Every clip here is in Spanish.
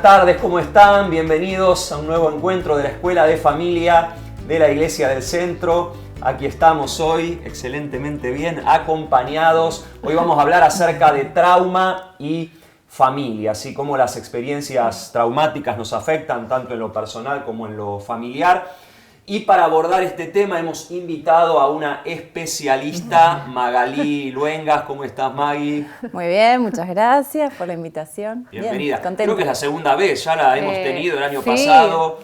buenas tardes, ¿cómo están? Bienvenidos a un nuevo encuentro de la Escuela de Familia de la Iglesia del Centro. Aquí estamos hoy, excelentemente bien, acompañados. Hoy vamos a hablar acerca de trauma y familia, así como las experiencias traumáticas nos afectan tanto en lo personal como en lo familiar. Y para abordar este tema hemos invitado a una especialista, Magalí Luengas. ¿Cómo estás, Magui? Muy bien, muchas gracias por la invitación. Bienvenida. Bien, creo que es la segunda vez, ya la hemos tenido el año pasado,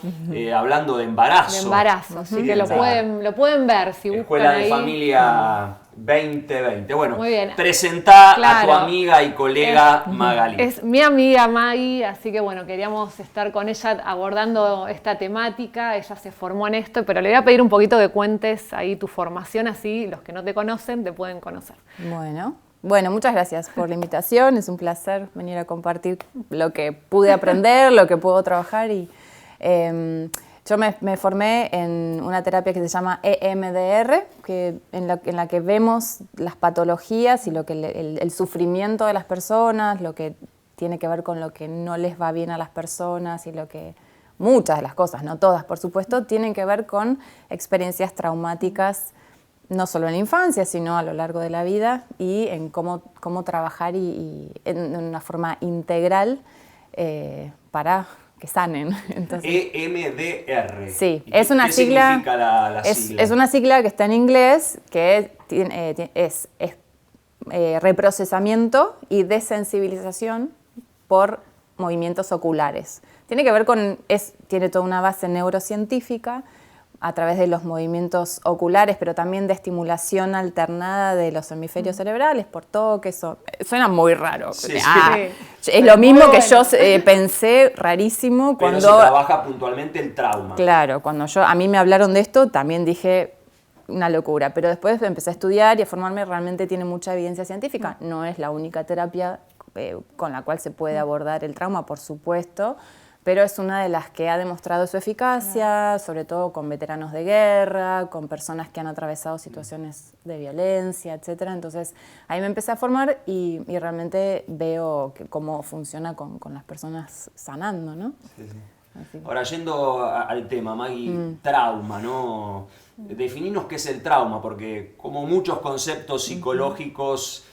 hablando de embarazo. De embarazo, así que lo pueden ver si buscan Escuela de ahí. Familia 2020. Bueno, Muy bien. Presentá a tu Claro. amiga y colega Magalí. Es mi amiga Maggie, así que bueno, queríamos estar con ella abordando esta temática. Ella se formó en esto, pero le voy a pedir un poquito que cuentes ahí tu formación, así los que no te conocen te pueden conocer. Bueno, muchas gracias por la invitación. Es un placer venir a compartir lo que pude aprender, lo que puedo trabajar. Y yo me formé en una terapia que se llama EMDR, en la que vemos las patologías y el sufrimiento de las personas, lo que tiene que ver con lo que no les va bien a las personas y lo que muchas de las cosas, no todas por supuesto, tienen que ver con experiencias traumáticas, no solo en la infancia, sino a lo largo de la vida, y en cómo trabajar y en una forma integral para que sanen. Entonces, EMDR. sí, ¿Qué significa la sigla? Es una sigla que está en inglés, que es reprocesamiento y desensibilización por movimientos oculares. Tiene que ver tiene toda una base neurocientífica a través de los movimientos oculares, pero también de estimulación alternada de los hemisferios cerebrales por toque. Suena muy raro. Sí, sí. Es lo mismo que yo pensé, rarísimo. Pero cuando se trabaja puntualmente el trauma. Claro, cuando a mí me hablaron de esto, también dije una locura. Pero después empecé a estudiar y a formarme, realmente tiene mucha evidencia científica. No es la única terapia con la cual se puede abordar el trauma, por supuesto, pero es una de las que ha demostrado su eficacia, sobre todo con veteranos de guerra, con personas que han atravesado situaciones de violencia, etc. Entonces, ahí me empecé a formar y realmente veo cómo funciona con las personas sanando, ¿no? Sí, sí. Ahora, yendo al tema, Magui, trauma, ¿no? Defininos qué es el trauma, porque como muchos conceptos psicológicos,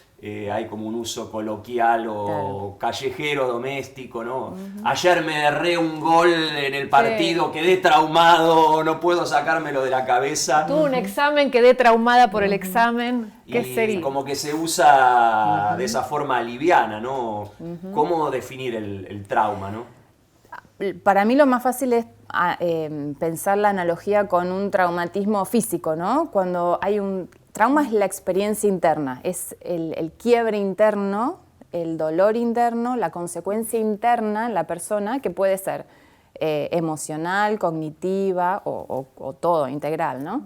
hay como un uso coloquial o callejero, doméstico, ¿no? Ayer me erré un gol en el partido, quedé traumado, no puedo sacármelo de la cabeza. Tuve un examen, quedé traumada por el examen. ¿Qué y sería? Como que se usa de esa forma liviana, ¿no? ¿Cómo definir el trauma, no? Para mí lo más fácil es pensar la analogía con un traumatismo físico, ¿no? Cuando hay trauma es la experiencia interna, es el quiebre interno, el dolor interno, la consecuencia interna en la persona, que puede ser emocional, cognitiva o todo, integral, ¿no?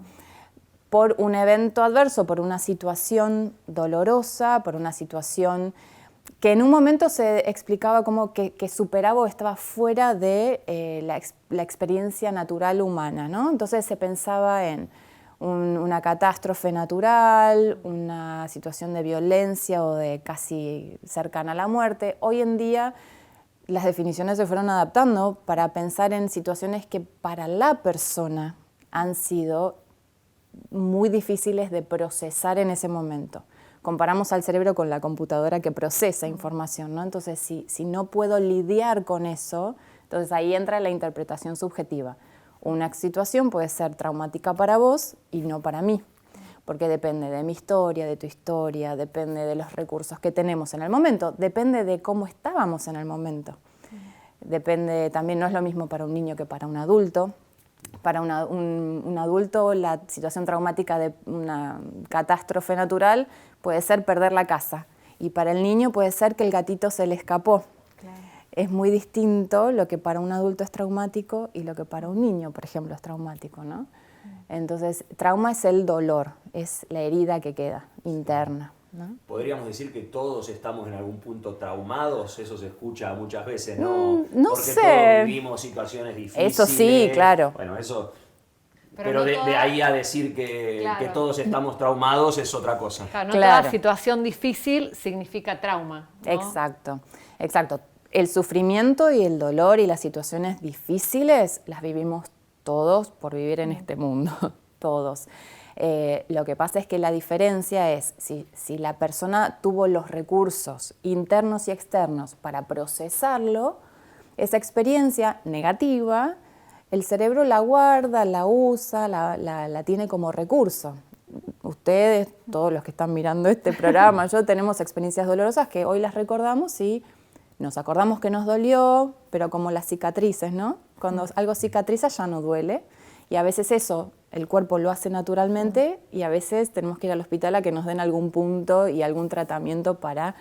Por un evento adverso, por una situación dolorosa, por una situación que en un momento se explicaba como que superaba o estaba fuera de la experiencia natural humana, ¿no? Entonces se pensaba en una catástrofe natural, una situación de violencia o de casi cercana a la muerte. Hoy en día las definiciones se fueron adaptando para pensar en situaciones que para la persona han sido muy difíciles de procesar en ese momento. Comparamos al cerebro con la computadora que procesa información, ¿no? Entonces, si no puedo lidiar con eso, entonces ahí entra la interpretación subjetiva. Una situación puede ser traumática para vos y no para mí, porque depende de mi historia, de tu historia, depende de los recursos que tenemos en el momento, depende de cómo estábamos en el momento. Depende también, no es lo mismo para un niño que para un adulto. Para un adulto, la situación traumática de una catástrofe natural puede ser perder la casa, y para el niño puede ser que el gatito se le escapó. Claro. Es muy distinto lo que para un adulto es traumático y lo que para un niño, por ejemplo, es traumático, ¿no? Entonces, trauma es el dolor, es la herida que queda interna, ¿no? Podríamos decir que todos estamos en algún punto traumados, eso se escucha muchas veces, ¿no? No porque sé. todos vivimos situaciones difíciles. Eso sí, claro. Bueno, eso. Pero no de toda... ahí a decir que todos estamos traumados es otra cosa. Claro, no toda situación difícil significa trauma, ¿no? Exacto. el sufrimiento y el dolor y las situaciones difíciles las vivimos todos por vivir en este mundo, todos. Lo que pasa es que la diferencia es si la persona tuvo los recursos internos y externos para procesarlo, esa experiencia negativa, el cerebro la guarda, la usa, la tiene como recurso. Ustedes, todos los que están mirando este programa, yo tenemos experiencias dolorosas que hoy las recordamos y nos acordamos que nos dolió, pero como las cicatrices, ¿no? Cuando algo cicatriza ya no duele y a veces eso el cuerpo lo hace naturalmente y a veces tenemos que ir al hospital a que nos den algún punto y algún tratamiento para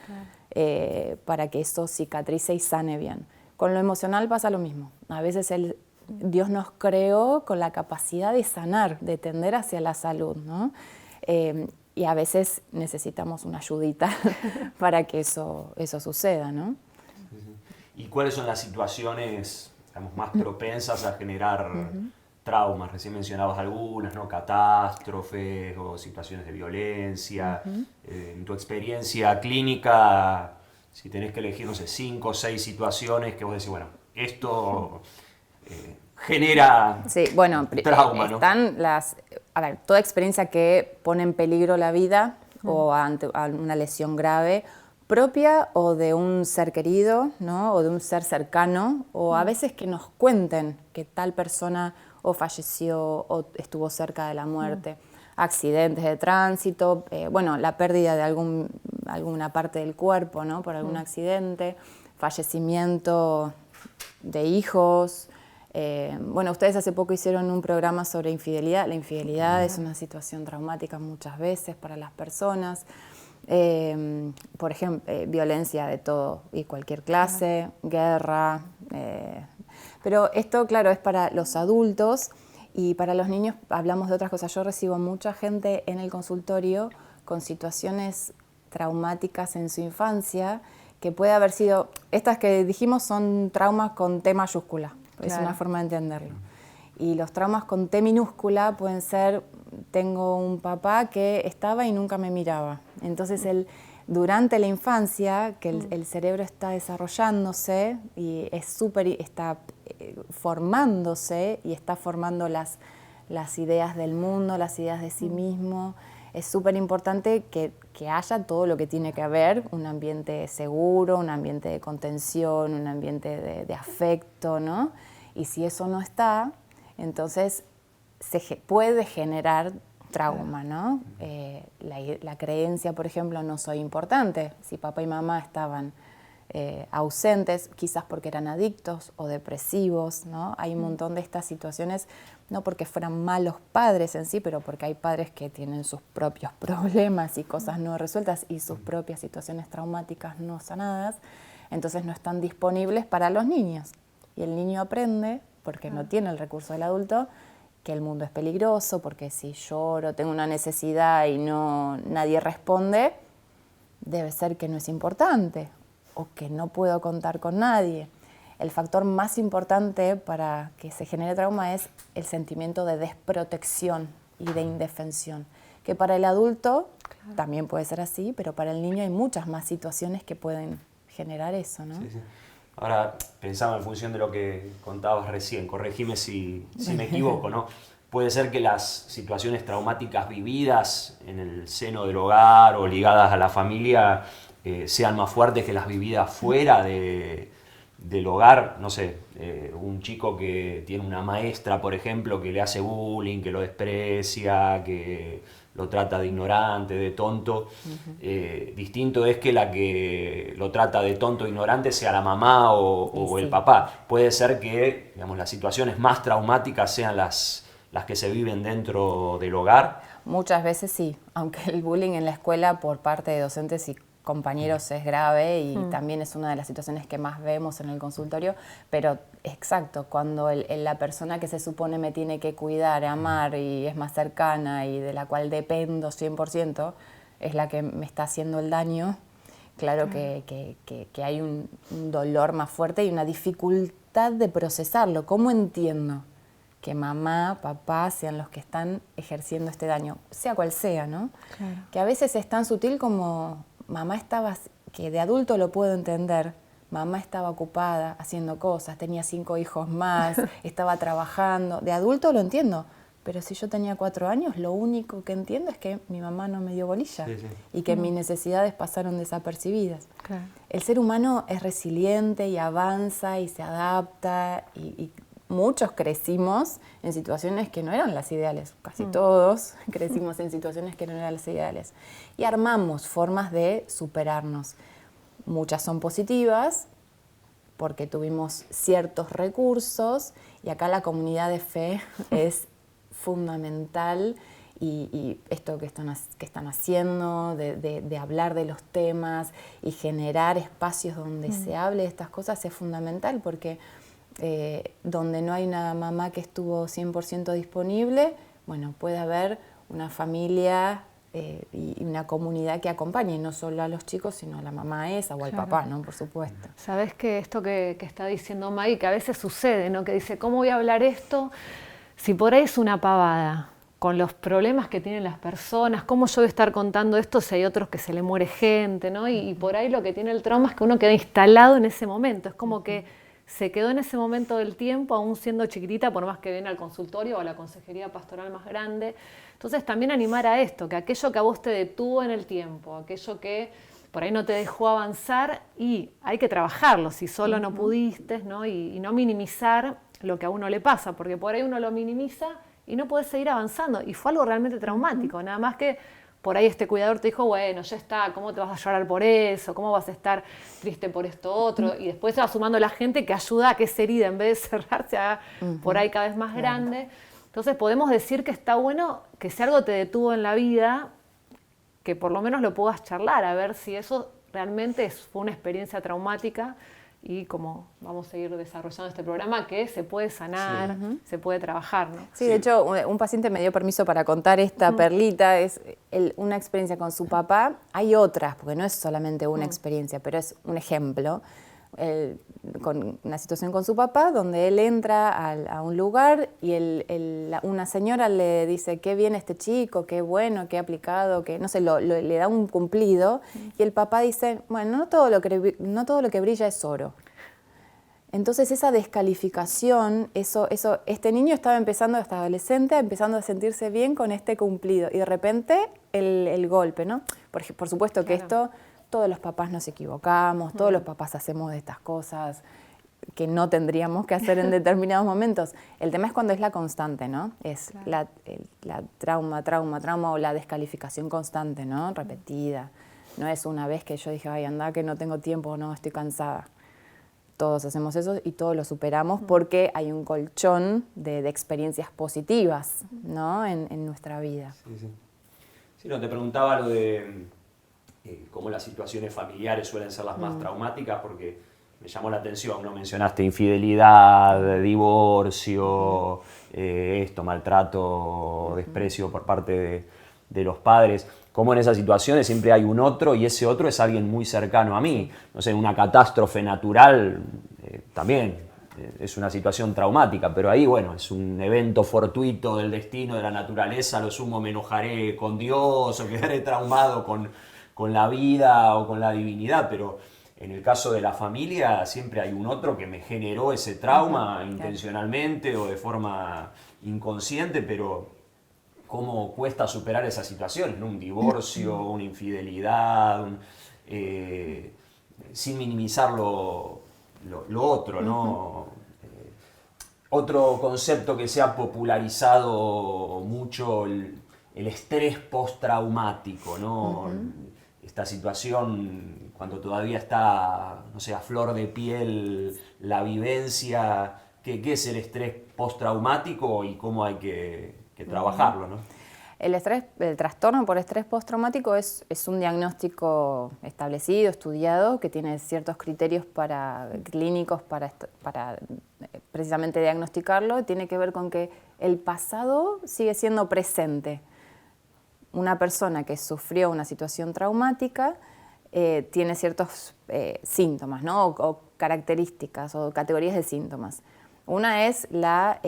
que eso cicatrice y sane bien. Con lo emocional pasa lo mismo. A veces Dios nos creó con la capacidad de sanar, de tender hacia la salud, ¿no? Y a veces necesitamos una ayudita para que eso suceda, ¿no? ¿Y cuáles son las situaciones, digamos, más propensas a generar traumas? Recién mencionabas algunas, ¿no? Catástrofes o situaciones de violencia. En tu experiencia clínica, si tenés que elegir, no sé, 5 o 6 situaciones que vos decís, bueno, esto genera trauma, ¿no? Están toda experiencia que pone en peligro la vida o ante una lesión grave, propia o de un ser querido, ¿no? O de un ser cercano, o a veces que nos cuenten que tal persona o falleció o estuvo cerca de la muerte. Accidentes de tránsito, la pérdida de alguna parte del cuerpo, ¿no? Por algún accidente, fallecimiento de hijos. Ustedes hace poco hicieron un programa sobre infidelidad. La infidelidad es una situación traumática muchas veces para las personas. Por ejemplo, violencia de todo y cualquier clase, guerra. Pero esto, claro, es para los adultos y para los niños hablamos de otras cosas. Yo recibo mucha gente en el consultorio con situaciones traumáticas en su infancia que puede haber sido, estas que dijimos son traumas con T mayúscula, es una forma de entenderlo. Y los traumas con T minúscula pueden ser, tengo un papá que estaba y nunca me miraba. Entonces durante la infancia, que el cerebro está desarrollándose y está formándose y está formando las ideas del mundo, las ideas de sí mismo, es súper importante que haya todo lo que tiene que haber, un ambiente seguro, un ambiente de contención, un ambiente de afecto, ¿no? Y si eso no está, entonces puede generar trauma, ¿no? La creencia, por ejemplo, no soy importante. Si papá y mamá estaban ausentes, quizás porque eran adictos o depresivos, ¿no? Hay un montón de estas situaciones, no porque fueran malos padres en sí, pero porque hay padres que tienen sus propios problemas y cosas no resueltas y sus propias situaciones traumáticas no sanadas, entonces no están disponibles para los niños. Y el niño aprende, porque no tiene el recurso del adulto, que el mundo es peligroso, porque si lloro, tengo una necesidad y nadie responde, debe ser que no es importante o que no puedo contar con nadie. El factor más importante para que se genere trauma es el sentimiento de desprotección y de indefensión, que para el adulto también puede ser así, pero para el niño hay muchas más situaciones que pueden generar eso, ¿no? Sí, sí. Ahora, pensaba en función de lo que contabas recién, corregime si me equivoco, ¿no? Puede ser que las situaciones traumáticas vividas en el seno del hogar o ligadas a la familia sean más fuertes que las vividas fuera del hogar. No sé, un chico que tiene una maestra, por ejemplo, que le hace bullying, que lo desprecia, que lo trata de ignorante, de tonto. Distinto es que la que lo trata de tonto e ignorante sea la mamá o el papá. Puede ser que, digamos, las situaciones más traumáticas sean las que se viven dentro del hogar. Muchas veces sí, aunque el bullying en la escuela por parte de docentes y compañeros es grave y también es una de las situaciones que más vemos en el consultorio, pero exacto, cuando la persona que se supone me tiene que cuidar, amar y es más cercana y de la cual dependo 100%, es la que me está haciendo el daño, claro que hay un dolor más fuerte y una dificultad de procesarlo. ¿Cómo entiendo que mamá, papá sean los que están ejerciendo este daño? Sea cual sea, ¿no? Claro. Que a veces es tan sutil como mamá estaba, que de adulto lo puedo entender, mamá estaba ocupada haciendo cosas, tenía 5 hijos más, estaba trabajando. De adulto lo entiendo, pero si yo tenía 4 años, lo único que entiendo es que mi mamá no me dio bolilla y que mis necesidades pasaron desapercibidas. Claro. El ser humano es resiliente y avanza y se adapta y muchos crecimos en situaciones que no eran las ideales, casi todos crecimos en situaciones que no eran las ideales y armamos formas de superarnos. Muchas son positivas porque tuvimos ciertos recursos y acá la comunidad de fe es fundamental y esto que están haciendo, de hablar de los temas y generar espacios donde se hable de estas cosas es fundamental porque donde no hay una mamá que estuvo 100% disponible, bueno, puede haber una familia y una comunidad que acompañe, no solo a los chicos, sino a la mamá esa o al papá, ¿no? Por supuesto. Sabes que esto que está diciendo Maggie, que a veces sucede, ¿no? Que dice, ¿cómo voy a hablar esto si por ahí es una pavada? Con los problemas que tienen las personas, ¿cómo yo voy a estar contando esto si hay otros que se le muere gente, ¿no? Y por ahí lo que tiene el trauma es que uno queda instalado en ese momento, es como que se quedó en ese momento del tiempo, aún siendo chiquitita, por más que viene al consultorio o a la consejería pastoral más grande. Entonces también animar a esto, que aquello que a vos te detuvo en el tiempo, aquello que por ahí no te dejó avanzar y hay que trabajarlo, si solo no pudiste, ¿no? Y no minimizar lo que a uno le pasa, porque por ahí uno lo minimiza y no podés seguir avanzando. Y fue algo realmente traumático, nada más que por ahí este cuidador te dijo, bueno, ya está, ¿cómo te vas a llorar por eso? ¿Cómo vas a estar triste por esto otro? Y después se va sumando la gente que ayuda a que esa herida, en vez de cerrarse, haga por ahí cada vez más grande. Entonces podemos decir que está bueno que si algo te detuvo en la vida, que por lo menos lo puedas charlar, a ver si eso realmente fue una experiencia traumática y como vamos a seguir desarrollando este programa, que se puede sanar, se puede trabajar, ¿no? Sí, de hecho, un paciente me dio permiso para contar esta perlita, es una experiencia con su papá. Hay otras, porque no es solamente una experiencia, pero es un ejemplo. Con una situación con su papá, donde él entra a un lugar y una señora le dice, qué bien este chico, qué bueno, qué aplicado, que no sé, le da un cumplido, y el papá dice, bueno, no todo lo que brilla es oro. Entonces esa descalificación, este niño estaba empezando, este adolescente, empezando a sentirse bien con este cumplido, y de repente el golpe, ¿no? Por supuesto que esto, todos los papás nos equivocamos, todos los papás hacemos de estas cosas que no tendríamos que hacer en determinados momentos. El tema es cuando es la constante, ¿no? Es la trauma o la descalificación constante, ¿no? Repetida. No es una vez que yo dije, ay, anda, que no tengo tiempo, no, estoy cansada. Todos hacemos eso y todos lo superamos porque hay un colchón de experiencias positivas, ¿no? en nuestra vida. Sí, no, te preguntaba lo de cómo las situaciones familiares suelen ser las más traumáticas, porque me llamó la atención, ¿no? Mencionaste infidelidad, divorcio, maltrato, desprecio por parte de los padres. Cómo en esas situaciones siempre hay un otro y ese otro es alguien muy cercano a mí. No sé, en una catástrofe natural también es una situación traumática, pero ahí, bueno, es un evento fortuito del destino, de la naturaleza, a lo sumo me enojaré con Dios o quedaré traumado con la vida o con la divinidad, pero en el caso de la familia siempre hay un otro que me generó ese trauma intencionalmente o de forma inconsciente, pero cómo cuesta superar esas situaciones, ¿no? Un divorcio, una infidelidad, sin minimizar lo otro, ¿no? Otro concepto que se ha popularizado mucho, el estrés postraumático, ¿no? Esta situación cuando todavía está, no sé, a flor de piel la vivencia, ¿qué es el estrés postraumático y cómo hay que trabajarlo, ¿no? El trastorno por estrés postraumático es un diagnóstico establecido, estudiado, que tiene ciertos criterios clínicos para precisamente diagnosticarlo. Tiene que ver con que el pasado sigue siendo presente. Una persona que sufrió una situación traumática tiene ciertos síntomas, ¿no? o características o categorías de síntomas. Una es la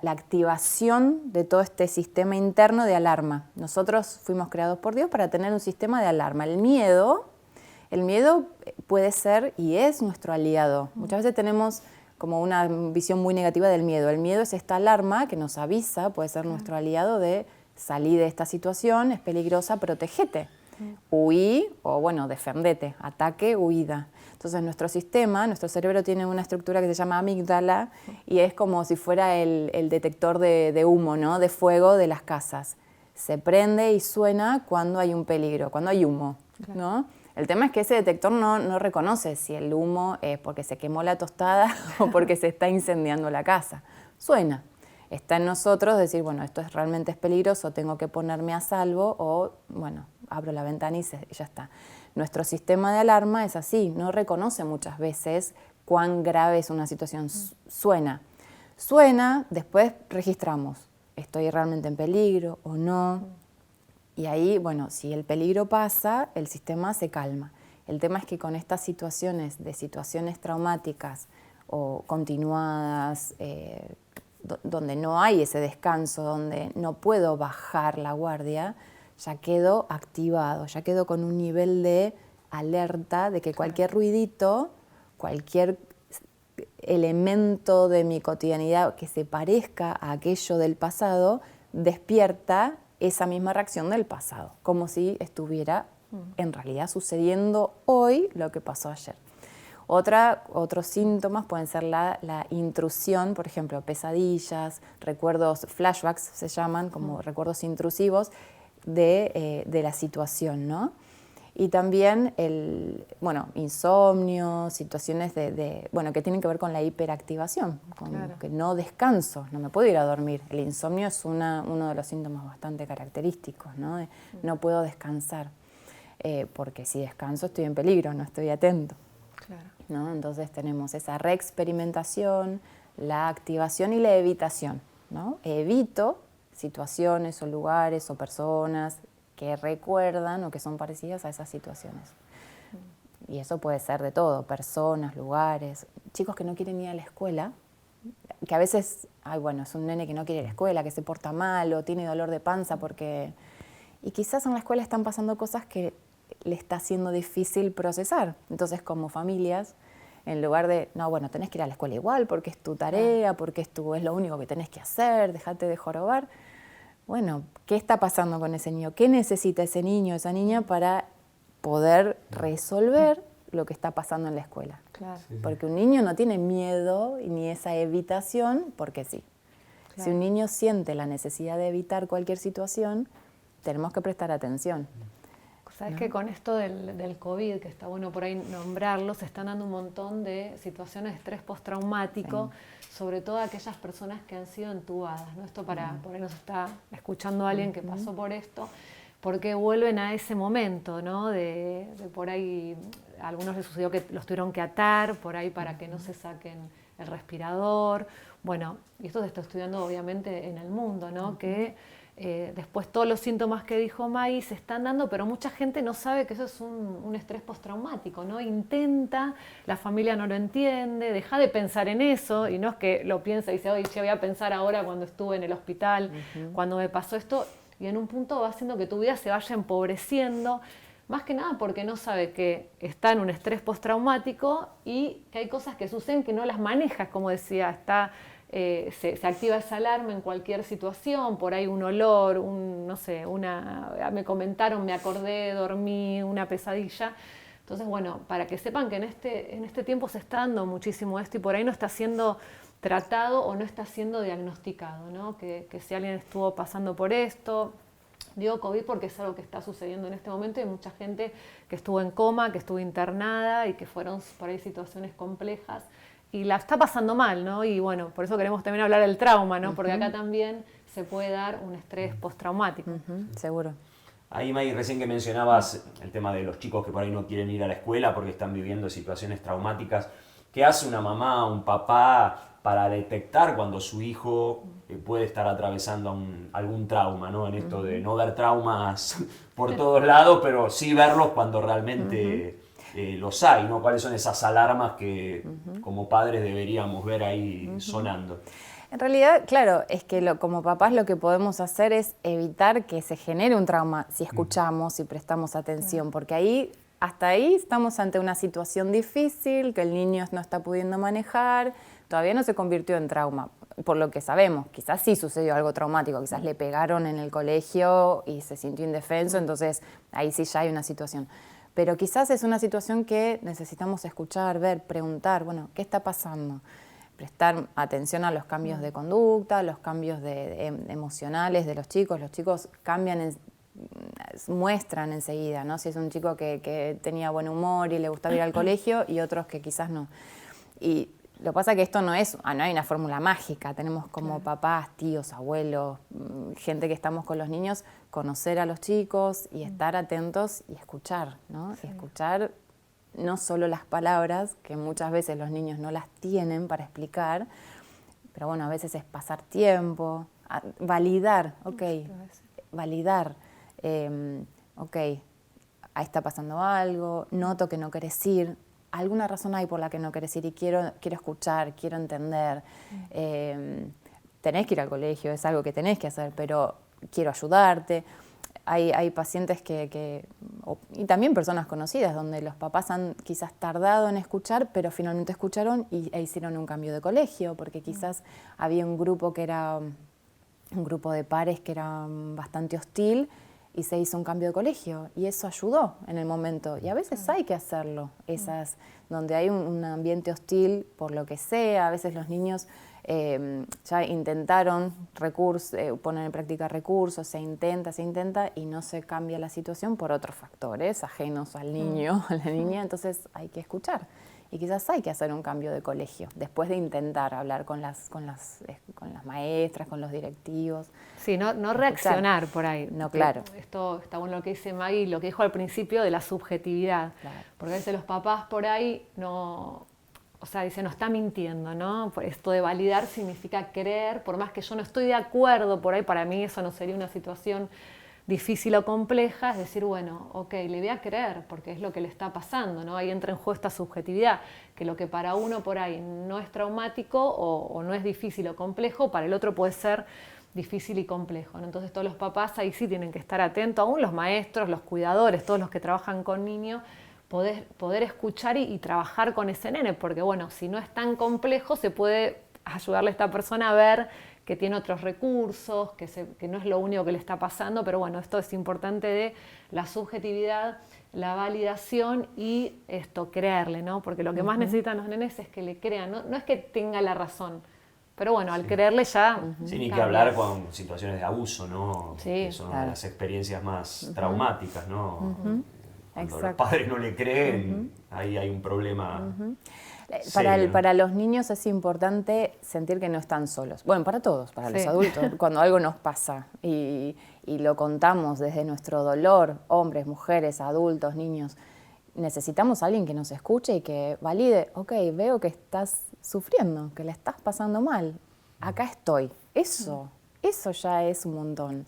activación de todo este sistema interno de alarma. Nosotros fuimos creados por Dios para tener un sistema de alarma. El miedo El miedo puede ser y es nuestro aliado. Muchas veces tenemos como una visión muy negativa del miedo. El miedo es esta alarma que nos avisa, puede ser nuestro aliado de salir de esta situación, es peligrosa, protégete. Huí o bueno, defendete, ataque, huida. Entonces nuestro sistema, nuestro cerebro tiene una estructura que se llama amígdala y es como si fuera el detector de humo, ¿no? De fuego de las casas. Se prende y suena cuando hay un peligro, cuando hay humo, ¿no? El tema es que ese detector no reconoce si el humo es porque se quemó la tostada o porque se está incendiando la casa. Suena. Está en nosotros decir, bueno, esto realmente es peligroso, tengo que ponerme a salvo o, bueno, abro la ventana y ya está. Nuestro sistema de alarma es así, no reconoce muchas veces cuán grave es una situación. Suena, después registramos, ¿estoy realmente en peligro o no? Y ahí, bueno, si el peligro pasa, el sistema se calma. El tema es que con estas situaciones traumáticas o continuadas, donde no hay ese descanso, donde no puedo bajar la guardia, ya quedo activado, ya quedo con un nivel de alerta de que cualquier ruidito, cualquier elemento de mi cotidianidad que se parezca a aquello del pasado, despierta esa misma reacción del pasado, como si estuviera en realidad sucediendo hoy lo que pasó ayer. Otros síntomas pueden ser la intrusión, por ejemplo, pesadillas, recuerdos, flashbacks se llaman, como recuerdos intrusivos de la situación, ¿no? Y también insomnio, situaciones que tienen que ver con la hiperactivación, con que no descanso, no me puedo ir a dormir. El insomnio es uno de los síntomas bastante característicos, ¿no? No puedo descansar, porque si descanso estoy en peligro, no estoy atento. Claro. ¿No? Entonces tenemos esa reexperimentación, la activación y la evitación, ¿no? Evito situaciones o lugares o personas que recuerdan o que son parecidas a esas situaciones. Y eso puede ser de todo, personas, lugares, chicos que no quieren ir a la escuela, que a veces, es un nene que no quiere ir a la escuela, que se porta mal o tiene dolor de panza porque... Y quizás en la escuela están pasando cosas que le está siendo difícil procesar. Entonces, como familias, en lugar de, tenés que ir a la escuela igual porque es tu tarea, porque es lo único que tenés que hacer, dejate de jorobar. Bueno, ¿qué está pasando con ese niño? ¿Qué necesita ese niño, esa niña para poder resolver lo que está pasando en la escuela? Claro. Porque un niño no tiene miedo ni esa evitación porque sí. Claro. Si un niño siente la necesidad de evitar cualquier situación, tenemos que prestar atención. Sabes que con esto del COVID, que está bueno por ahí nombrarlo, se están dando un montón de situaciones de estrés postraumático, sobre todo aquellas personas que han sido entubadas, ¿no? Esto por ahí nos está escuchando alguien que pasó por esto, porque vuelven a ese momento, ¿no? De por ahí, a algunos les sucedió que los tuvieron que atar por ahí para que no se saquen el respirador. Bueno, y esto se está estudiando obviamente en el mundo, ¿no? Que después todos los síntomas que dijo May se están dando, pero mucha gente no sabe que eso es un estrés postraumático, ¿no? Intenta, la familia no lo entiende, deja de pensar en eso, y no es que lo piensa y dice, oye, yo voy a pensar ahora cuando estuve en el hospital, cuando me pasó esto, y en un punto va haciendo que tu vida se vaya empobreciendo, más que nada porque no sabe que está en un estrés postraumático y que hay cosas que suceden que no las manejas, como decía, se activa esa alarma en cualquier situación, por ahí un olor, me comentaron, me acordé, dormí, una pesadilla. Entonces, bueno, para que sepan que en este tiempo se está dando muchísimo esto y por ahí no está siendo tratado o no está siendo diagnosticado, ¿no? Que si alguien estuvo pasando por esto, digo COVID porque es algo que está sucediendo en este momento y hay mucha gente que estuvo en coma, que estuvo internada y que fueron por ahí situaciones complejas. Y la está pasando mal, ¿no? Y bueno, por eso queremos también hablar del trauma, ¿no? Porque acá también se puede dar un estrés postraumático. Seguro. Ahí, May, recién que mencionabas el tema de los chicos que por ahí no quieren ir a la escuela porque están viviendo situaciones traumáticas. ¿Qué hace una mamá, un papá para detectar cuando su hijo puede estar atravesando algún trauma, ¿no? En esto de no ver traumas por todos lados, pero sí verlos cuando realmente... los hay, ¿no? ¿Cuáles son esas alarmas que como padres deberíamos ver ahí sonando? En realidad, claro, es que como papás lo que podemos hacer es evitar que se genere un trauma si escuchamos, si prestamos atención, porque ahí hasta ahí estamos ante una situación difícil que el niño no está pudiendo manejar, todavía no se convirtió en trauma, por lo que sabemos. Quizás sí sucedió algo traumático, quizás le pegaron en el colegio y se sintió indefenso, entonces ahí sí ya hay una situación. Pero quizás es una situación que necesitamos escuchar, ver, preguntar, bueno, ¿qué está pasando? Prestar atención a los cambios de conducta, los cambios emocionales de los chicos cambian, muestran enseguida, ¿no? Si es un chico que tenía buen humor y le gustaba ir al colegio y otros que quizás no. Y lo que pasa es que esto no hay una fórmula mágica, tenemos como papás, tíos, abuelos, gente que estamos con los niños, conocer a los chicos y estar atentos y escuchar, ¿no? Sí. Y escuchar no solo las palabras, que muchas veces los niños no las tienen para explicar, pero bueno, a veces es pasar tiempo, validar, validar, ok, ahí está pasando algo, noto que no querés ir, alguna razón hay por la que no querés ir y quiero escuchar, quiero entender. Tenés que ir al colegio, es algo que tenés que hacer, pero quiero ayudarte. Hay pacientes y también personas conocidas, donde los papás han quizás tardado en escuchar, pero finalmente escucharon e hicieron un cambio de colegio, porque quizás había un grupo de pares que era bastante hostil, y se hizo un cambio de colegio y eso ayudó en el momento. Y a veces hay que hacerlo, donde hay un ambiente hostil por lo que sea. A veces los niños ya intentaron poner en práctica recursos, se intenta y no se cambia la situación por otros factores ajenos al niño, a la niña, entonces hay que escuchar. Y quizás hay que hacer un cambio de colegio, después de intentar hablar con las maestras, con los directivos. Sí, no reaccionar por ahí. No, claro. Esto está bueno lo que dice Maggie, lo que dijo al principio de la subjetividad. Claro. Porque a veces los papás por ahí dicen, no está mintiendo, ¿no? Esto de validar significa creer, por más que yo no estoy de acuerdo, por ahí para mí eso no sería una situación difícil o compleja, es decir, bueno, ok, le voy a creer porque es lo que le está pasando, ¿no? Ahí entra en juego esta subjetividad, que lo que para uno por ahí no es traumático o no es difícil o complejo, para el otro puede ser difícil y complejo, ¿no? Entonces todos los papás ahí sí tienen que estar atentos, aún los maestros, los cuidadores, todos los que trabajan con niños, poder escuchar y trabajar con ese nene, porque bueno, si no es tan complejo, se puede ayudarle a esta persona a ver que tiene otros recursos, que no es lo único que le está pasando, pero bueno, esto es importante de la subjetividad, la validación y creerle, ¿no? Porque lo que más necesitan los nenes es que le crean, no es que tenga la razón, pero bueno, al creerle ya... Sí, ni que hablar con situaciones de abuso, ¿no? Sí, que son las experiencias más traumáticas, ¿no? Cuando Exacto. los padres no le creen, ahí hay un problema. Para los niños es importante sentir que no están solos. Bueno, para todos, para los adultos, cuando algo nos pasa y lo contamos desde nuestro dolor, hombres, mujeres, adultos, niños, necesitamos a alguien que nos escuche y que valide, ok, veo que estás sufriendo, que le estás pasando mal, acá estoy. Eso ya es un montón.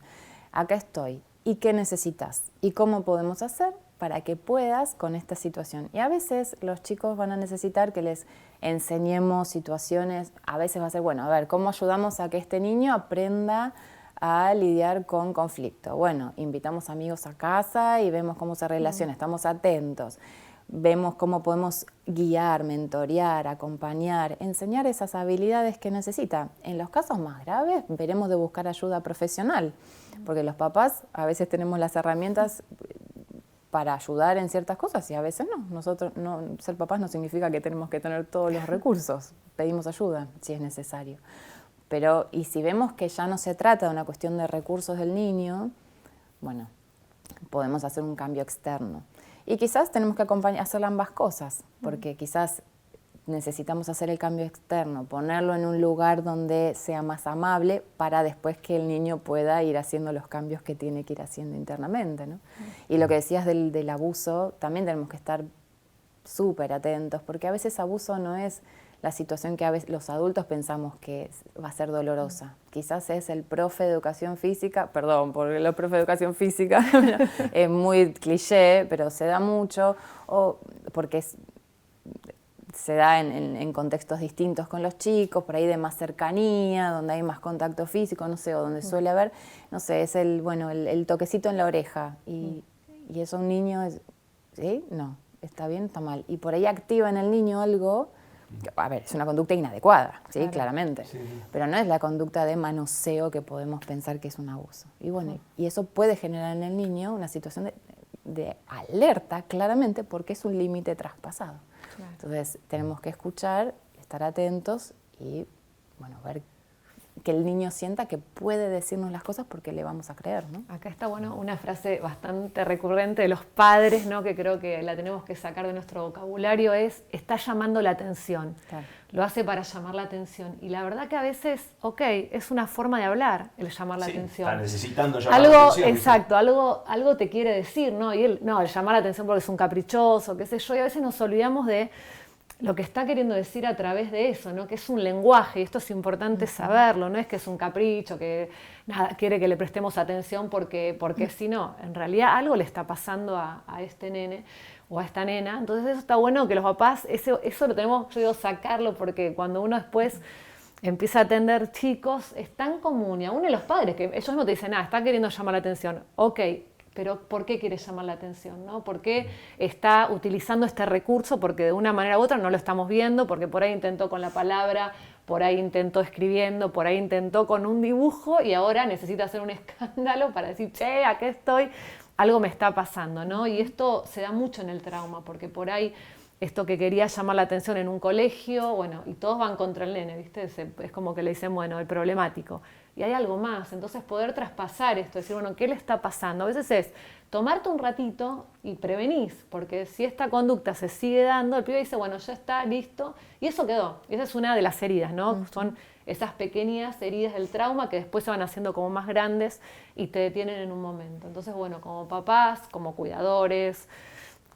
Acá estoy. ¿Y qué necesitas? ¿Y cómo podemos hacer para que puedas con esta situación? Y a veces los chicos van a necesitar que les enseñemos situaciones, a veces va a ser, bueno, a ver, ¿cómo ayudamos a que este niño aprenda a lidiar con conflicto? Bueno, invitamos amigos a casa y vemos cómo se relaciona, estamos atentos, vemos cómo podemos guiar, mentorear, acompañar, enseñar esas habilidades que necesita. En los casos más graves veremos de buscar ayuda profesional, porque los papás a veces tenemos las herramientas para ayudar en ciertas cosas y a veces no. Nosotros ser papás no significa que tenemos que tener todos los recursos, pedimos ayuda si es necesario. Pero, y si vemos que ya no se trata de una cuestión de recursos del niño, bueno, podemos hacer un cambio externo. Y quizás tenemos que hacer ambas cosas, porque quizás necesitamos hacer el cambio externo, ponerlo en un lugar donde sea más amable para después que el niño pueda ir haciendo los cambios que tiene que ir haciendo internamente, ¿no? Y lo que decías del abuso, también tenemos que estar súper atentos, porque a veces abuso no es la situación que a veces los adultos pensamos que va a ser dolorosa. Quizás es el profe de educación física, perdón por el profe de educación física, es muy cliché, pero se da mucho, o porque se da en contextos distintos con los chicos, por ahí de más cercanía, donde hay más contacto físico, no sé, o donde suele haber, no sé, es el toquecito en la oreja, y eso a un niño ¿sí? No, está bien, está mal. Y por ahí activa en el niño algo, que, a ver, es una conducta inadecuada, ¿sí? Claro. Claramente. Sí. Pero no es la conducta de manoseo que podemos pensar que es un abuso. Y bueno, y eso puede generar en el niño una situación de alerta, claramente, porque es un límite traspasado. Claro. Entonces, tenemos que escuchar, estar atentos y, bueno, ver que el niño sienta que puede decirnos las cosas porque le vamos a creer, ¿no? Acá está bueno una frase bastante recurrente de los padres, ¿no? Que creo que la tenemos que sacar de nuestro vocabulario, es: está llamando la atención. Claro. Lo hace para llamar la atención. Y la verdad que a veces, es una forma de hablar el llamar la Sí, atención. está necesitando llamar la atención. Exacto, algo te quiere decir, ¿no? Y el llamar la atención porque es un caprichoso, qué sé yo, y a veces nos olvidamos de lo que está queriendo decir a través de eso, ¿no? Que es un lenguaje, y esto es importante saberlo, no es que es un capricho, que nada, quiere que le prestemos atención porque si no, en realidad algo le está pasando a este nene o a esta nena. Entonces eso está bueno que los papás, eso lo tenemos, yo digo, sacarlo, porque cuando uno después empieza a atender chicos, es tan común, y aún en los padres, que ellos mismos te dicen, está queriendo llamar la atención, ok, pero ¿por qué quiere llamar la atención? ¿No? ¿Por qué está utilizando este recurso? Porque de una manera u otra no lo estamos viendo, porque por ahí intentó con la palabra, por ahí intentó escribiendo, por ahí intentó con un dibujo, y ahora necesita hacer un escándalo para decir, che, aquí estoy, algo me está pasando, ¿no? Y esto se da mucho en el trauma, porque por ahí esto que quería llamar la atención en un colegio, bueno, y todos van contra el nene, ¿viste? Es como que le dicen, bueno, el problemático. Y hay algo más, entonces poder traspasar esto, decir, bueno, ¿qué le está pasando? A veces es tomarte un ratito y prevenís, porque si esta conducta se sigue dando, el pibe dice, bueno, ya está, listo, y eso quedó. Y esa es una de las heridas, ¿no? Son esas pequeñas heridas del trauma que después se van haciendo como más grandes y te detienen en un momento. Entonces, bueno, como papás, como cuidadores,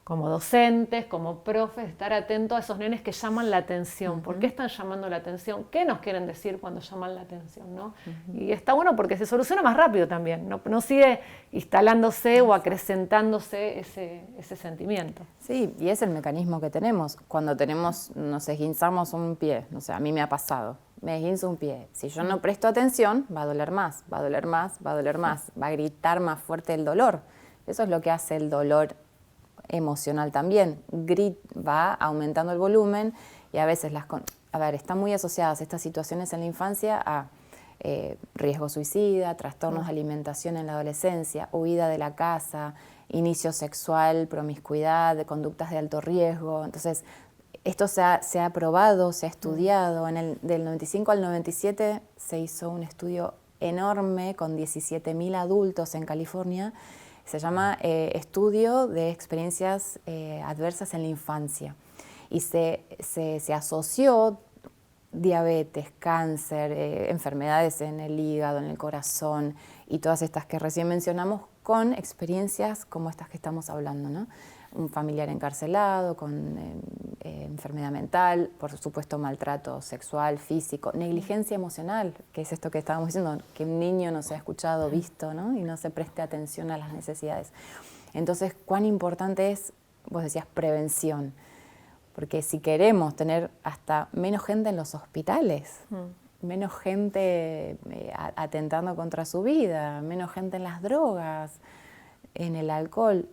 como docentes, como profes, estar atentos a esos nenes que llaman la atención. ¿Por qué están llamando la atención? ¿Qué nos quieren decir cuando llaman la atención, ¿no? Y está bueno porque se soluciona más rápido también, no sigue instalándose o acrecentándose ese sentimiento. Sí, y es el mecanismo que tenemos. Cuando nos esguinzamos un pie, no sé, a mí me ha pasado, me esguinzo un pie. Si yo no presto atención, va a doler más, va a doler más, va a doler más, va a gritar más fuerte el dolor. Eso es lo que hace el dolor emocional también. Va aumentando el volumen y a veces están muy asociadas estas situaciones en la infancia a riesgo suicida, trastornos de alimentación en la adolescencia, huida de la casa, inicio sexual, promiscuidad, conductas de alto riesgo. Entonces, esto se ha probado, se ha estudiado. Del 95 al 97 se hizo un estudio enorme con 17.000 adultos en California. Se llama Estudio de Experiencias Adversas en la Infancia. Y se asoció diabetes, cáncer, enfermedades en el hígado, en el corazón y todas estas que recién mencionamos con experiencias como estas que estamos hablando, ¿no? Un familiar encarcelado con enfermedad mental, por supuesto maltrato sexual, físico, negligencia emocional, que es esto que estábamos diciendo, que un niño no se ha escuchado, visto, ¿no? Y no se preste atención a las necesidades. Entonces, ¿cuán importante es, vos decías, prevención? Porque si queremos tener hasta menos gente en los hospitales, menos gente atentando contra su vida, menos gente en las drogas, en el alcohol,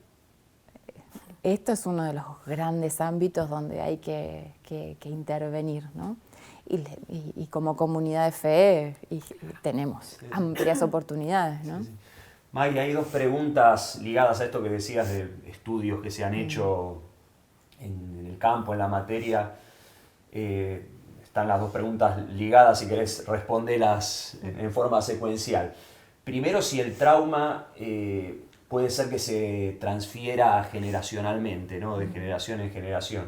esto es uno de los grandes ámbitos donde hay que intervenir, ¿no? Y como comunidad de fe tenemos amplias oportunidades, ¿no? Sí, sí. Maggie, hay dos preguntas ligadas a esto que decías de estudios que se han hecho en el campo, en la materia. Están las dos preguntas ligadas, si querés responderlas en forma secuencial. Primero, si el trauma puede ser que se transfiera generacionalmente, ¿no? De generación en generación.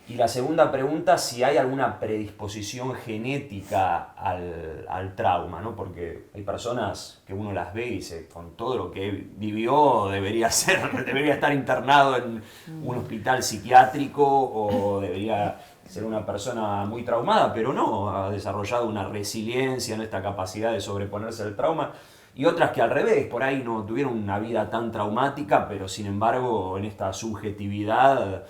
Y la segunda pregunta, si hay alguna predisposición genética al trauma, ¿no? Porque hay personas que uno las ve y dice, con todo lo que vivió debería estar internado en un hospital psiquiátrico o debería ser una persona muy traumada, pero no, ha desarrollado una resiliencia, ¿no? Esta capacidad de sobreponerse al trauma. Y otras que al revés, por ahí no tuvieron una vida tan traumática, pero sin embargo en esta subjetividad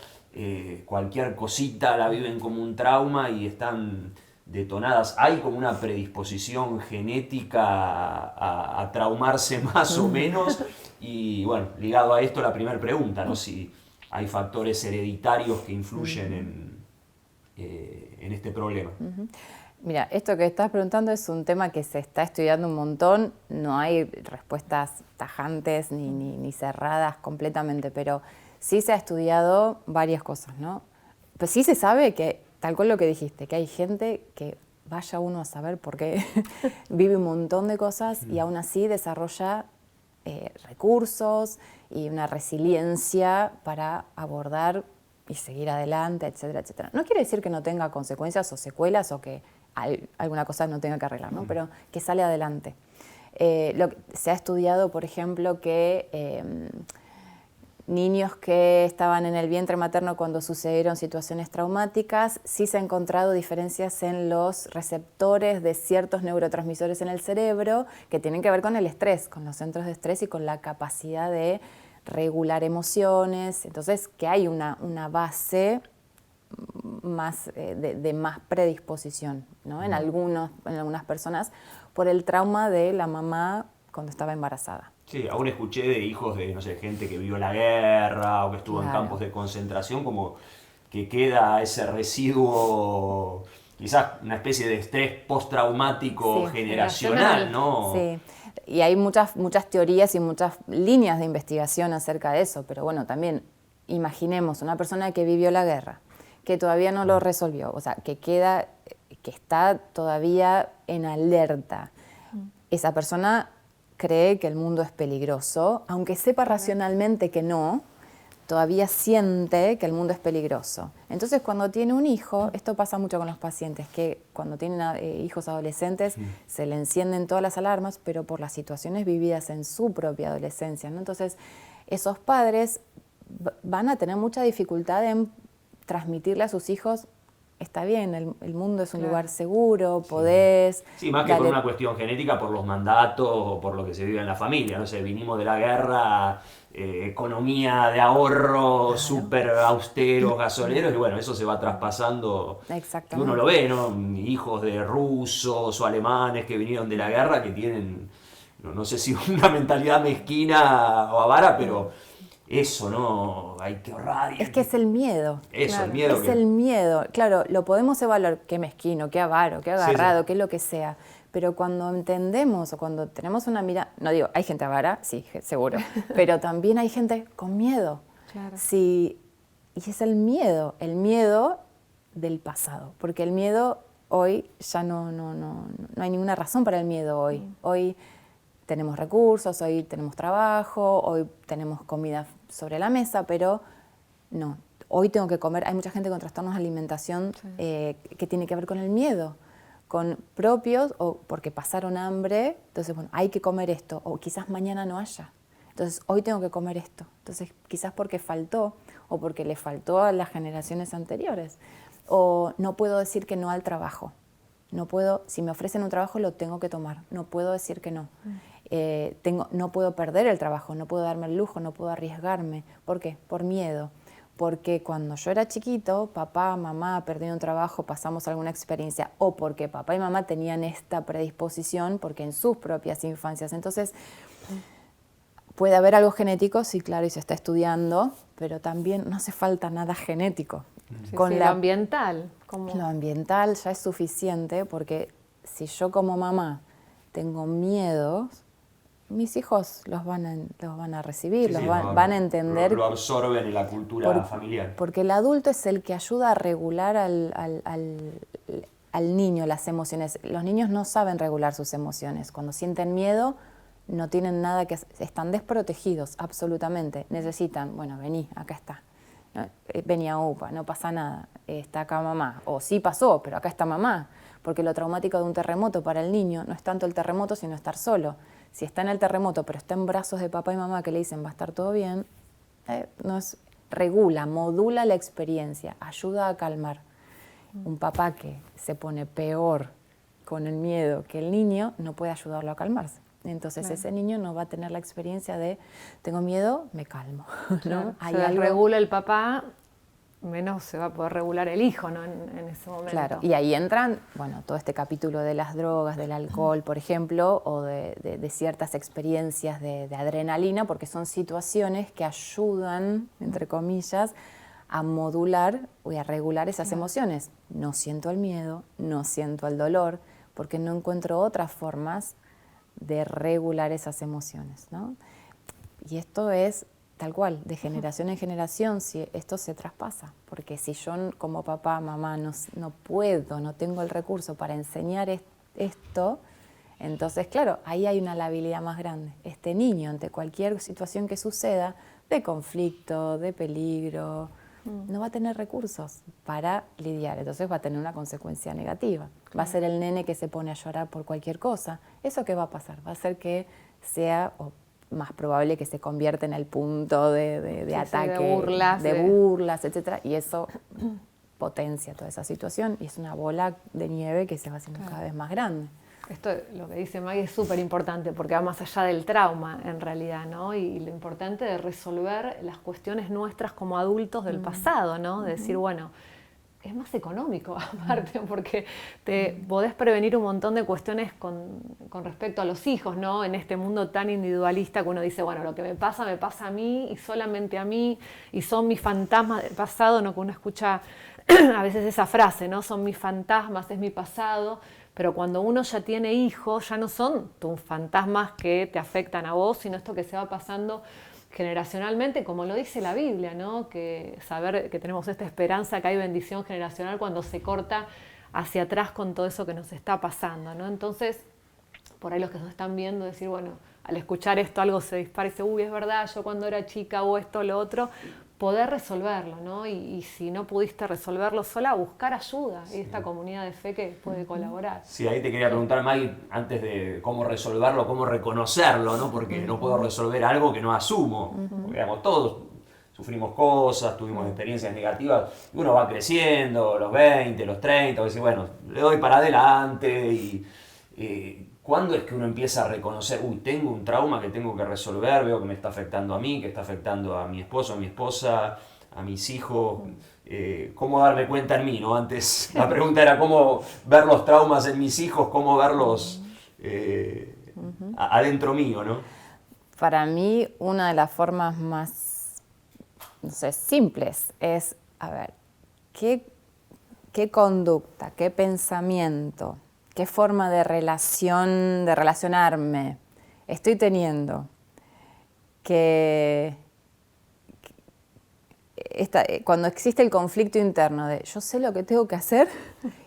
cualquier cosita la viven como un trauma y están detonadas. ¿Hay como una predisposición genética a traumarse más o menos? Y bueno, ligado a esto la primera pregunta, ¿no? Si hay factores hereditarios que influyen en este problema. Mira, esto que estás preguntando es un tema que se está estudiando un montón, no hay respuestas tajantes ni cerradas completamente, pero sí se ha estudiado varias cosas, ¿no? Pues sí se sabe que, tal cual lo que dijiste, que hay gente que vaya uno a saber por qué vive un montón de cosas y aún así desarrolla recursos y una resiliencia para abordar y seguir adelante, etcétera, etcétera. No quiere decir que no tenga consecuencias o secuelas o que alguna cosa no tenga que arreglar, ¿no? Pero que sale adelante. Se ha estudiado, por ejemplo, que niños que estaban en el vientre materno cuando sucedieron situaciones traumáticas, sí se han encontrado diferencias en los receptores de ciertos neurotransmisores en el cerebro que tienen que ver con el estrés, con los centros de estrés y con la capacidad de regular emociones. Entonces, que hay una base más, de más predisposición, ¿no? En algunas personas por el trauma de la mamá cuando estaba embarazada. Sí, aún escuché de hijos de, no sé, gente que vivió la guerra o que estuvo en campos de concentración, como que queda ese residuo, quizás una especie de estrés postraumático generacional, ¿no? Sí, y hay muchas teorías y muchas líneas de investigación acerca de eso, pero bueno, también imaginemos una persona que vivió la guerra, que todavía no lo resolvió, o sea, que está todavía en alerta. Esa persona cree que el mundo es peligroso, aunque sepa racionalmente que no, todavía siente que el mundo es peligroso. Entonces, cuando tiene un hijo, esto pasa mucho con los pacientes, que cuando tienen hijos adolescentes se le encienden todas las alarmas, pero por las situaciones vividas en su propia adolescencia, ¿no? Entonces, esos padres van a tener mucha dificultad en transmitirle a sus hijos: está bien, el mundo es un lugar seguro, podés... Sí, más que por una cuestión genética, por los mandatos o por lo que se vive en la familia. No sé, vinimos de la guerra, economía de ahorro, súper austeros, gasoleros, y bueno, eso se va traspasando. Exactamente. Y uno lo ve, ¿no? Hijos de rusos o alemanes que vinieron de la guerra que tienen, no sé si una mentalidad mezquina o avara, pero... Eso, ¿no? Hay que ahorrar. Es que es el miedo. Eso, claro. el miedo. Es el miedo. Claro, lo podemos evaluar, qué mezquino, qué avaro, qué agarrado, qué lo que sea. Pero cuando entendemos o cuando tenemos una mirada... No digo, hay gente avara, sí, seguro. Pero también hay gente con miedo. Claro. Sí, y es el miedo del pasado. Porque el miedo hoy ya no hay ninguna razón para el miedo hoy. Hoy tenemos recursos, hoy tenemos trabajo, hoy tenemos comida sobre la mesa, pero no, hoy tengo que comer. Hay mucha gente con trastornos de alimentación que tiene que ver con el miedo, con propios o porque pasaron hambre, entonces bueno, hay que comer esto, o quizás mañana no haya, entonces hoy tengo que comer esto, entonces quizás porque faltó o porque le faltó a las generaciones anteriores, o no puedo decir que no al trabajo. No puedo, si me ofrecen un trabajo lo tengo que tomar, no puedo decir que no. No puedo perder el trabajo, no puedo darme el lujo, no puedo arriesgarme. ¿Por qué? Por miedo. Porque cuando yo era chiquito, papá, mamá perdieron un trabajo, pasamos alguna experiencia, o porque papá y mamá tenían esta predisposición, porque en sus propias infancias. Entonces, puede haber algo genético, sí, claro, y se está estudiando, pero también no hace falta nada genético. Lo ambiental. Lo ambiental ya es suficiente, porque si yo como mamá tengo miedos, mis hijos los van a recibir, van a entender. Lo absorben en la cultura familiar. Porque el adulto es el que ayuda a regular al niño las emociones. Los niños no saben regular sus emociones. Cuando sienten miedo, no tienen nada que hacer, están desprotegidos, absolutamente. Necesitan, bueno, vení, acá está. ¿No? Vení a UPA, no pasa nada, está acá mamá. O sí pasó, pero acá está mamá. Porque lo traumático de un terremoto para el niño no es tanto el terremoto, sino estar solo. Si está en el terremoto, pero está en brazos de papá y mamá que le dicen va a estar todo bien, regula, modula la experiencia, ayuda a calmar. Un papá que se pone peor con el miedo que el niño no puede ayudarlo a calmarse. Entonces ese niño no va a tener la experiencia de tengo miedo, me calmo. ¿No? Se regula el papá menos se va a poder regular el hijo, ¿no? En ese momento. Claro, y ahí entran, bueno, todo este capítulo de las drogas, del alcohol, por ejemplo, o de ciertas experiencias de adrenalina, porque son situaciones que ayudan, entre comillas, a modular y a regular esas emociones. No siento el miedo, no siento el dolor, porque no encuentro otras formas de regular esas emociones, ¿no? Y esto es tal cual, de generación en generación, si esto se traspasa, porque si yo como papá, mamá, no puedo, no tengo el recurso para enseñar esto, entonces, claro, ahí hay una labilidad más grande. Este niño, ante cualquier situación que suceda, de conflicto, de peligro, no va a tener recursos para lidiar, entonces va a tener una consecuencia negativa. Va a ser el nene que se pone a llorar por cualquier cosa. ¿Eso qué va a pasar? Va a ser que sea más probable que se convierta en el punto de ataque, de burlas, etc. Y eso potencia toda esa situación y es una bola de nieve que se va haciendo cada vez más grande. Esto, lo que dice Maggie, es súper importante porque va más allá del trauma en realidad, ¿no? Y lo importante de resolver las cuestiones nuestras como adultos del pasado, ¿no? De decir, bueno, es más económico aparte porque te podés prevenir un montón de cuestiones con respecto a los hijos, ¿no? En este mundo tan individualista que uno dice, bueno, lo que me pasa a mí y solamente a mí y son mis fantasmas del pasado, ¿no? Que uno escucha a veces esa frase, ¿no? Son mis fantasmas, es mi pasado. Pero cuando uno ya tiene hijos, ya no son tus fantasmas que te afectan a vos, sino esto que se va pasando generacionalmente, como lo dice la Biblia, ¿no? Que saber que tenemos esta esperanza, que hay bendición generacional cuando se corta hacia atrás con todo eso que nos está pasando, ¿no? Entonces, por ahí los que nos están viendo, decir, bueno, al escuchar esto algo se dispara y dice, uy, es verdad, yo cuando era chica o esto o lo otro, poder resolverlo, ¿no? Y si no pudiste resolverlo sola, buscar ayuda y esta comunidad de fe que puede colaborar. Sí, ahí te quería preguntar, Maggie, antes de cómo resolverlo, cómo reconocerlo, ¿no? Porque no puedo resolver algo que no asumo. Porque, digamos, todos sufrimos cosas, tuvimos experiencias negativas, y uno va creciendo, los 20, los 30, y dice, bueno, le doy para adelante y ¿cuándo es que uno empieza a reconocer, uy, tengo un trauma que tengo que resolver, veo que me está afectando a mí, que está afectando a mi esposo, a mi esposa, a mis hijos? ¿Cómo darme cuenta en mí, no? Antes la pregunta era cómo ver los traumas en mis hijos, cómo verlos adentro mío, ¿no? Para mí, una de las formas más, no sé, simples es, a ver, ¿qué conducta, qué pensamiento, qué forma de relacionarme estoy teniendo cuando existe el conflicto interno de yo sé lo que tengo que hacer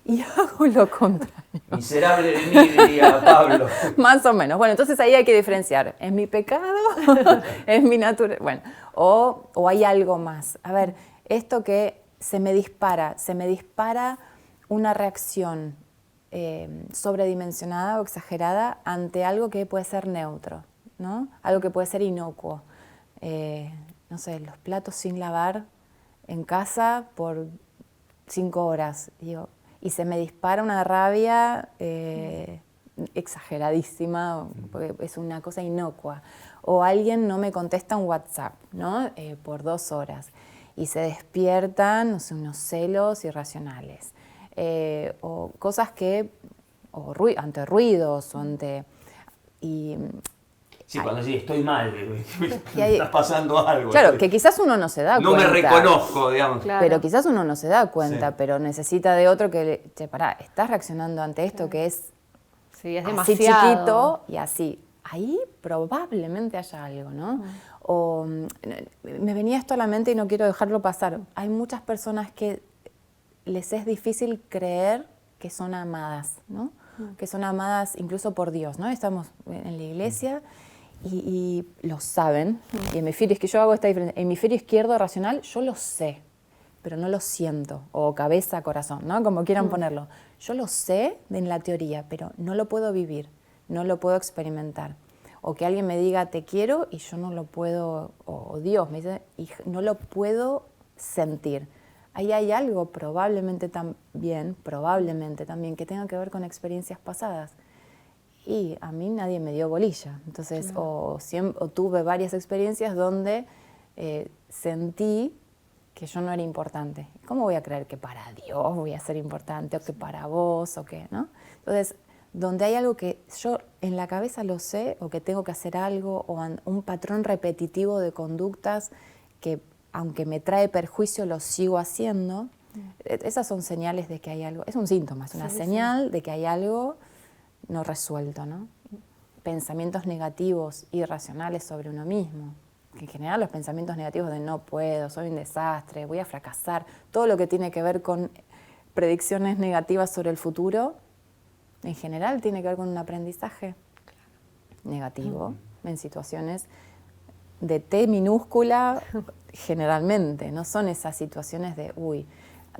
y hago lo contrario? Miserable de mí, diría Pablo. Más o menos. Bueno, entonces ahí hay que diferenciar. ¿Es mi pecado? ¿Es mi naturaleza? Bueno, o hay algo más. A ver, esto que se me dispara una reacción sobredimensionada o exagerada ante algo que puede ser neutro, ¿no? Algo que puede ser inocuo. No sé, los platos sin lavar en casa por 5 horas. Digo, y se me dispara una rabia exageradísima, porque es una cosa inocua. O alguien no me contesta un WhatsApp, ¿no? Por 2 horas. Y se despiertan, no sé, unos celos irracionales. O cosas ante ruidos o ante... Sí, cuando decís estoy mal, me está pasando algo. Claro, que quizás uno no se da cuenta. No me reconozco, digamos. Claro. Pero quizás uno no se da cuenta, sí. Pero necesita de otro que pará, estás reaccionando ante esto que es, sí, es así demasiado. Chiquito y así. Ahí probablemente haya algo, ¿no? O me venía esto a la mente y no quiero dejarlo pasar. Hay muchas personas que les es difícil creer que son amadas, ¿no? Que son amadas incluso por Dios, ¿no? Estamos en la iglesia y lo saben. Y hemisferio, es que yo hago esta diferencia. Hemisferio izquierdo racional, yo lo sé, pero no lo siento. O cabeza, corazón, ¿no? Como quieran ponerlo. Yo lo sé en la teoría, pero no lo puedo vivir, no lo puedo experimentar. O que alguien me diga te quiero y yo no lo puedo, o Dios me dice, y no lo puedo sentir. Ahí hay algo probablemente también que tenga que ver con experiencias pasadas. Y a mí nadie me dio bolilla. Entonces, o tuve varias experiencias donde sentí que yo no era importante. ¿Cómo voy a creer que para Dios voy a ser importante o que para vos o qué, ¿no? Entonces, donde hay algo que yo en la cabeza lo sé o que tengo que hacer algo o un patrón repetitivo de conductas que aunque me trae perjuicio lo sigo haciendo, esas son señales de que hay algo, es un síntoma, es una señal de que hay algo no resuelto, ¿no? Pensamientos negativos, irracionales sobre uno mismo. Que en general los pensamientos negativos de no puedo, soy un desastre, voy a fracasar, todo lo que tiene que ver con predicciones negativas sobre el futuro, en general tiene que ver con un aprendizaje negativo en situaciones de T minúscula generalmente, no son esas situaciones de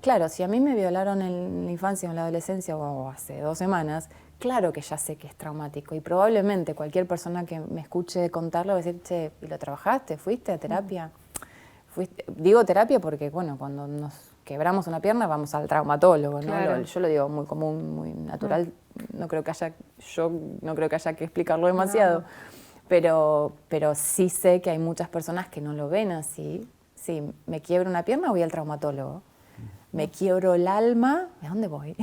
Claro, si a mí me violaron en la infancia o en la adolescencia o hace 2 semanas, claro que ya sé que es traumático y probablemente cualquier persona que me escuche contarlo va a decir, che, ¿y lo trabajaste? ¿Fuiste a terapia? Digo terapia porque, bueno, cuando nos quebramos una pierna vamos al traumatólogo, ¿no? Claro. Yo lo digo muy común, muy natural, no creo que haya que explicarlo demasiado, pero sí sé que hay muchas personas que no lo ven así. Sí, me quiebro una pierna, voy al traumatólogo. Me quiebro el alma, ¿a dónde voy?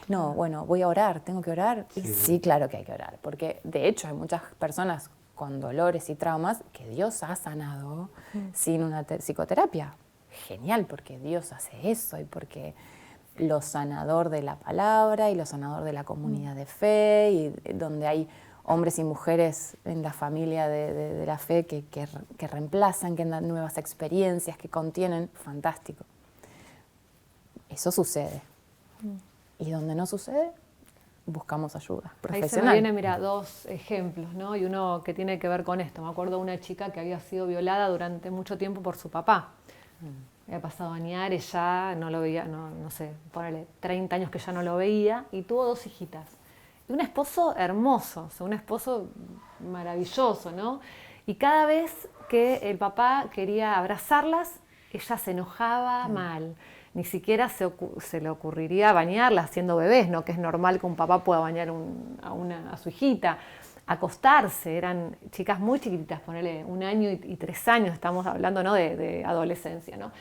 No, bueno, voy a orar, ¿tengo que orar? Sí, claro que hay que orar, porque de hecho hay muchas personas con dolores y traumas que Dios ha sanado sin una psicoterapia. Genial, porque Dios hace eso y porque lo sanador de la palabra y lo sanador de la comunidad de fe y donde hay hombres y mujeres en la familia de la fe que reemplazan, que dan nuevas experiencias, que contienen, fantástico. Eso sucede. Y donde no sucede, buscamos ayuda profesional. Ahí se me vienen, mira, 2 ejemplos, ¿no? Y uno que tiene que ver con esto. Me acuerdo de una chica que había sido violada durante mucho tiempo por su papá. Había pasado años, ella no lo veía, no sé, ponele 30 años que ya no lo veía, y tuvo 2 hijitas. Y un esposo hermoso, o sea, un esposo maravilloso, ¿no? Y cada vez que el papá quería abrazarlas, ella se enojaba mal. Ni siquiera se le ocurriría bañarlas siendo bebés, ¿no? Que es normal que un papá pueda bañar a su hijita. Acostarse, eran chicas muy chiquititas, ponele 1 año y 3 años, estamos hablando, ¿no? de adolescencia, ¿no?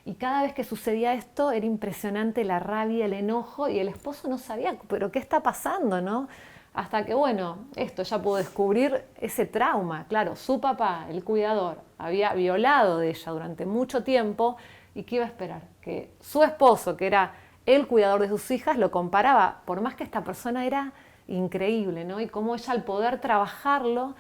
Y cada vez que sucedía esto era impresionante la rabia, el enojo, y el esposo no sabía, ¿pero qué está pasando, no? Hasta que, bueno, ella pudo descubrir ese trauma. Claro, su papá, el cuidador, había violado de ella durante mucho tiempo. ¿Y qué iba a esperar? Que su esposo, que era el cuidador de sus hijas, lo comparaba, por más que esta persona era increíble, ¿no? Y cómo ella, al poder trabajarlo,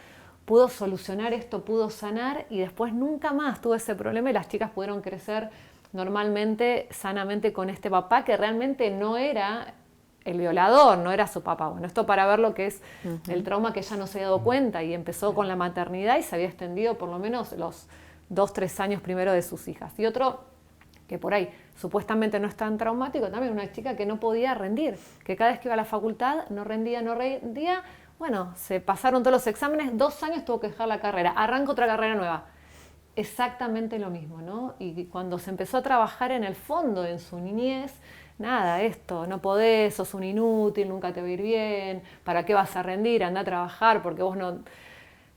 pudo solucionar esto, pudo sanar, y después nunca más tuvo ese problema y las chicas pudieron crecer normalmente, sanamente con este papá, que realmente no era el violador, no era su papá. Bueno, esto para ver lo que es el trauma que ella no se había dado cuenta, y empezó con la maternidad y se había extendido por lo menos los 2-3 años primero de sus hijas. Y otro que por ahí supuestamente no es tan traumático, también una chica que no podía rendir, que cada vez que iba a la facultad no rendía, bueno, se pasaron todos los exámenes, 2 años tuvo que dejar la carrera, arranca otra carrera nueva. Exactamente lo mismo, ¿no? Y cuando se empezó a trabajar en el fondo, en su niñez, nada, esto, no podés, sos un inútil, nunca te va a ir bien, ¿para qué vas a rendir? Anda a trabajar porque vos no...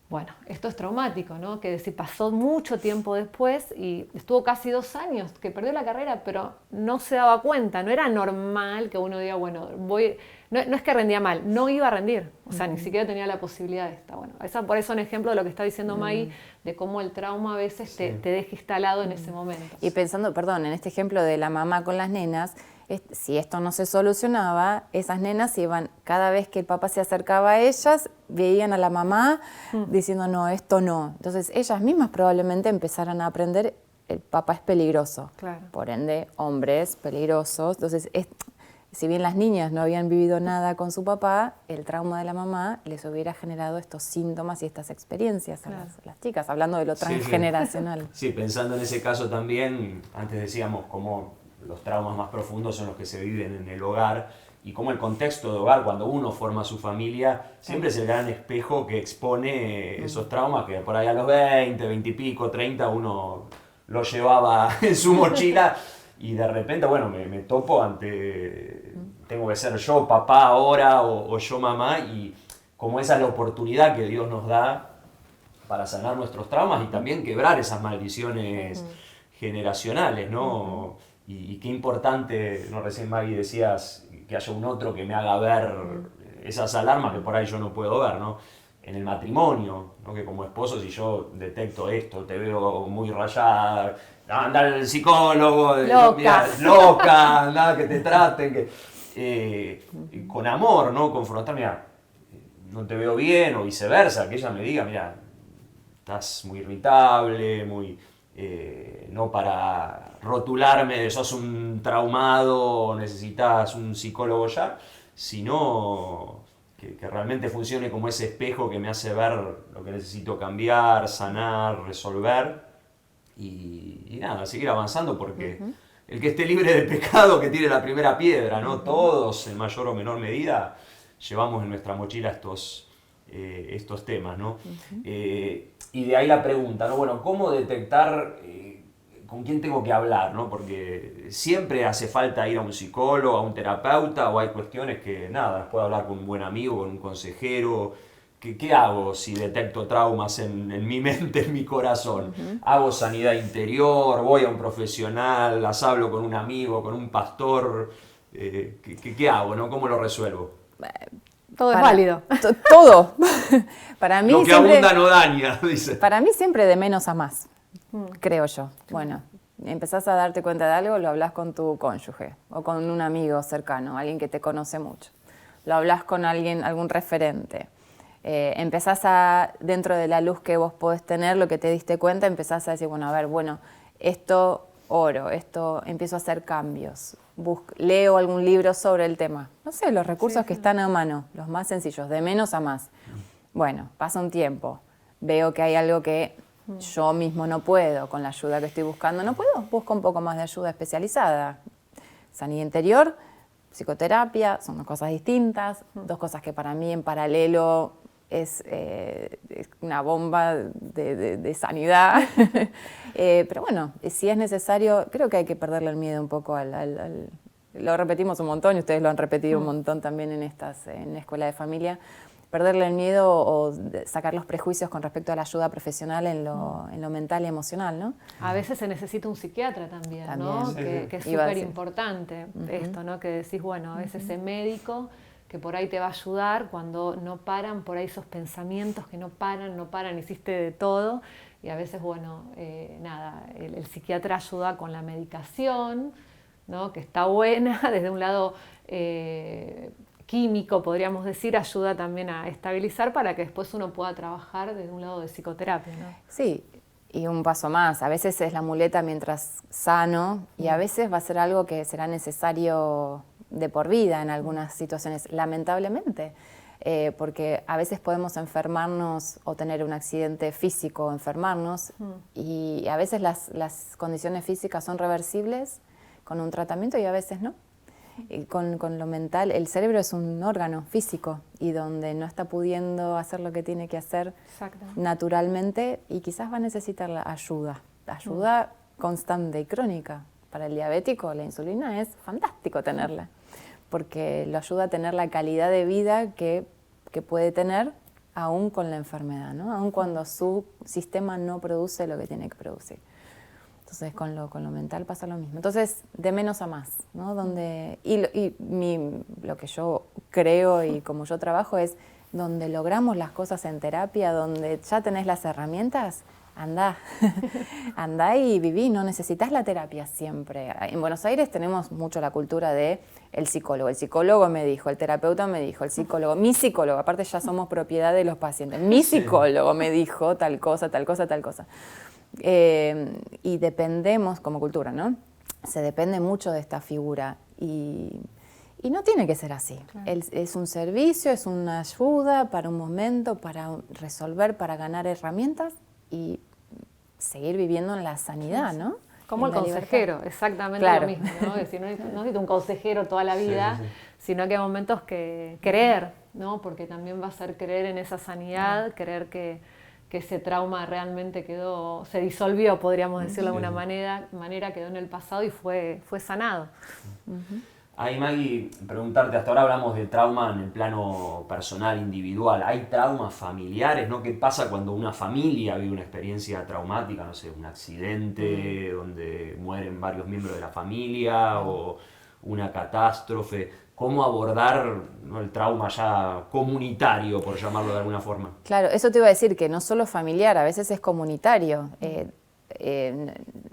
Bueno, esto es traumático, ¿no? Que pasó mucho tiempo después y estuvo casi 2 años que perdió la carrera, pero no se daba cuenta, no era normal que uno diga, bueno, no es que rendía mal, no iba a rendir, o sea, ni siquiera tenía la posibilidad de esta. Bueno, por eso es un ejemplo de lo que está diciendo May, de cómo el trauma a veces te deja instalado en ese momento. Y pensando, perdón, en este ejemplo de la mamá con las nenas, si esto no se solucionaba, esas nenas iban, cada vez que el papá se acercaba a ellas, veían a la mamá diciendo, no, esto no. Entonces ellas mismas probablemente empezaran a aprender, el papá es peligroso. Claro. Por ende, hombres peligrosos. Entonces, si bien las niñas no habían vivido nada con su papá, el trauma de la mamá les hubiera generado estos síntomas y estas experiencias a las chicas, hablando de lo transgeneracional. Sí, pensando en ese caso también, antes decíamos cómo los traumas más profundos son los que se viven en el hogar, y cómo el contexto de hogar, cuando uno forma su familia, siempre es el gran espejo que expone esos traumas que por ahí a los 20 y pico, 30, uno lo llevaba en su mochila, y de repente, bueno, me topo ante, tengo que ser yo papá ahora o yo mamá, y como esa es la oportunidad que Dios nos da para sanar nuestros traumas y también quebrar esas maldiciones generacionales, ¿no? Y qué importante, ¿no? Recién Maggie decías que haya un otro que me haga ver esas alarmas que por ahí yo no puedo ver, ¿no? En el matrimonio, ¿no? Que como esposo, si yo detecto esto, te veo muy rayada, anda al psicólogo, loca, anda que te traten, con amor, ¿no? Confrontar, mira, no te veo bien, o viceversa, que ella me diga, mira, estás muy irritable, muy no para rotularme de sos un traumado, necesitas un psicólogo ya, sino que realmente funcione como ese espejo que me hace ver lo que necesito cambiar, sanar, resolver y nada, seguir avanzando porque el que esté libre de pecado que tire la primera piedra, ¿no? Todos, en mayor o menor medida, llevamos en nuestra mochila estos temas, ¿no? Y de ahí la pregunta, ¿no? Bueno, ¿cómo detectar con quién tengo que hablar, ¿no? Porque siempre hace falta ir a un psicólogo, a un terapeuta, o hay cuestiones que, nada, las puedo hablar con un buen amigo, con un consejero. ¿Qué hago si detecto traumas en mi mente, en mi corazón? ¿Hago sanidad interior? ¿Voy a un profesional? ¿Las hablo con un amigo, con un pastor? ¿Qué hago, no? ¿Cómo lo resuelvo? Todo es válido. Todo. Para mí lo que siempre, abunda no daña, dice. Para mí siempre de menos a más, creo yo. Bueno, empezás a darte cuenta de algo, lo hablas con tu cónyuge o con un amigo cercano, alguien que te conoce mucho. Lo hablas con alguien, algún referente. Empezás a, dentro de la luz que vos podés tener, lo que te diste cuenta, empezás a decir, bueno, a ver, bueno, esto oro, esto empiezo a hacer cambios. Leo algún libro sobre el tema. No sé, los recursos que están a mano, los más sencillos, de menos a más. Bueno, pasa un tiempo, veo que hay algo que yo mismo no puedo, con la ayuda que estoy buscando no puedo, busco un poco más de ayuda especializada. Sanidad interior, psicoterapia, son dos cosas distintas, dos cosas que para mí en paralelo es una bomba de sanidad. Pero bueno, si es necesario, creo que hay que perderle el miedo un poco lo repetimos un montón y ustedes lo han repetido un montón también en la escuela de familia, perderle el miedo o sacar los prejuicios con respecto a la ayuda profesional en lo mental y emocional, ¿no? A veces se necesita un psiquiatra también, ¿no? Sí. Que es súper importante esto, ¿no? Que decís, bueno, a veces ese médico que por ahí te va a ayudar cuando no paran por ahí esos pensamientos que no paran, hiciste de todo y a veces, bueno, nada, el psiquiatra ayuda con la medicación, ¿no? Que está buena, desde un lado químico, podríamos decir, ayuda también a estabilizar para que después uno pueda trabajar desde un lado de psicoterapia, ¿no? Sí, y un paso más, a veces es la muleta mientras sano y a veces va a ser algo que será necesario de por vida en algunas situaciones, lamentablemente, porque a veces podemos enfermarnos o tener un accidente físico o enfermarnos y a veces las condiciones físicas son reversibles con un tratamiento y a veces no. Y con lo mental, el cerebro es un órgano físico y donde no está pudiendo hacer lo que tiene que hacer naturalmente y quizás va a necesitar la ayuda constante y crónica. Para el diabético la insulina es fantástico tenerla porque lo ayuda a tener la calidad de vida que puede tener aún con la enfermedad, ¿no? Aún cuando su sistema no produce lo que tiene que producir. Entonces con lo mental pasa lo mismo. Entonces de menos a más, ¿no? Lo que yo creo y como yo trabajo es donde logramos las cosas en terapia, donde ya tenés las herramientas, andá y viví, no necesitas la terapia siempre. En Buenos Aires tenemos mucho la cultura de el psicólogo me dijo, el terapeuta me dijo, el psicólogo, mi psicólogo, aparte ya somos propiedad de los pacientes, mi psicólogo me dijo tal cosa. Y dependemos como cultura, ¿no? Se depende mucho de esta figura y no tiene que ser así. Claro. Es un servicio, es una ayuda para un momento, para resolver, para ganar herramientas y seguir viviendo en la sanidad, ¿no? Como el consejero, libertad. Exactamente lo mismo, ¿no? Es decir, no necesito un consejero toda la vida, sino que hay momentos que creer, ¿no? Porque también va a ser creer en esa sanidad, creer que ese trauma realmente se disolvió, podríamos decirlo de alguna manera, quedó en el pasado y fue sanado. Ahí, Maggie, preguntarte, hasta ahora hablamos de trauma en el plano personal, individual. ¿Hay traumas familiares, no? ¿Qué pasa cuando una familia vive una experiencia traumática? No sé, un accidente donde mueren varios miembros de la familia o una catástrofe. ¿Cómo abordar, ¿no?, el trauma ya comunitario, por llamarlo de alguna forma? Claro, eso te iba a decir, que no solo familiar, a veces es comunitario.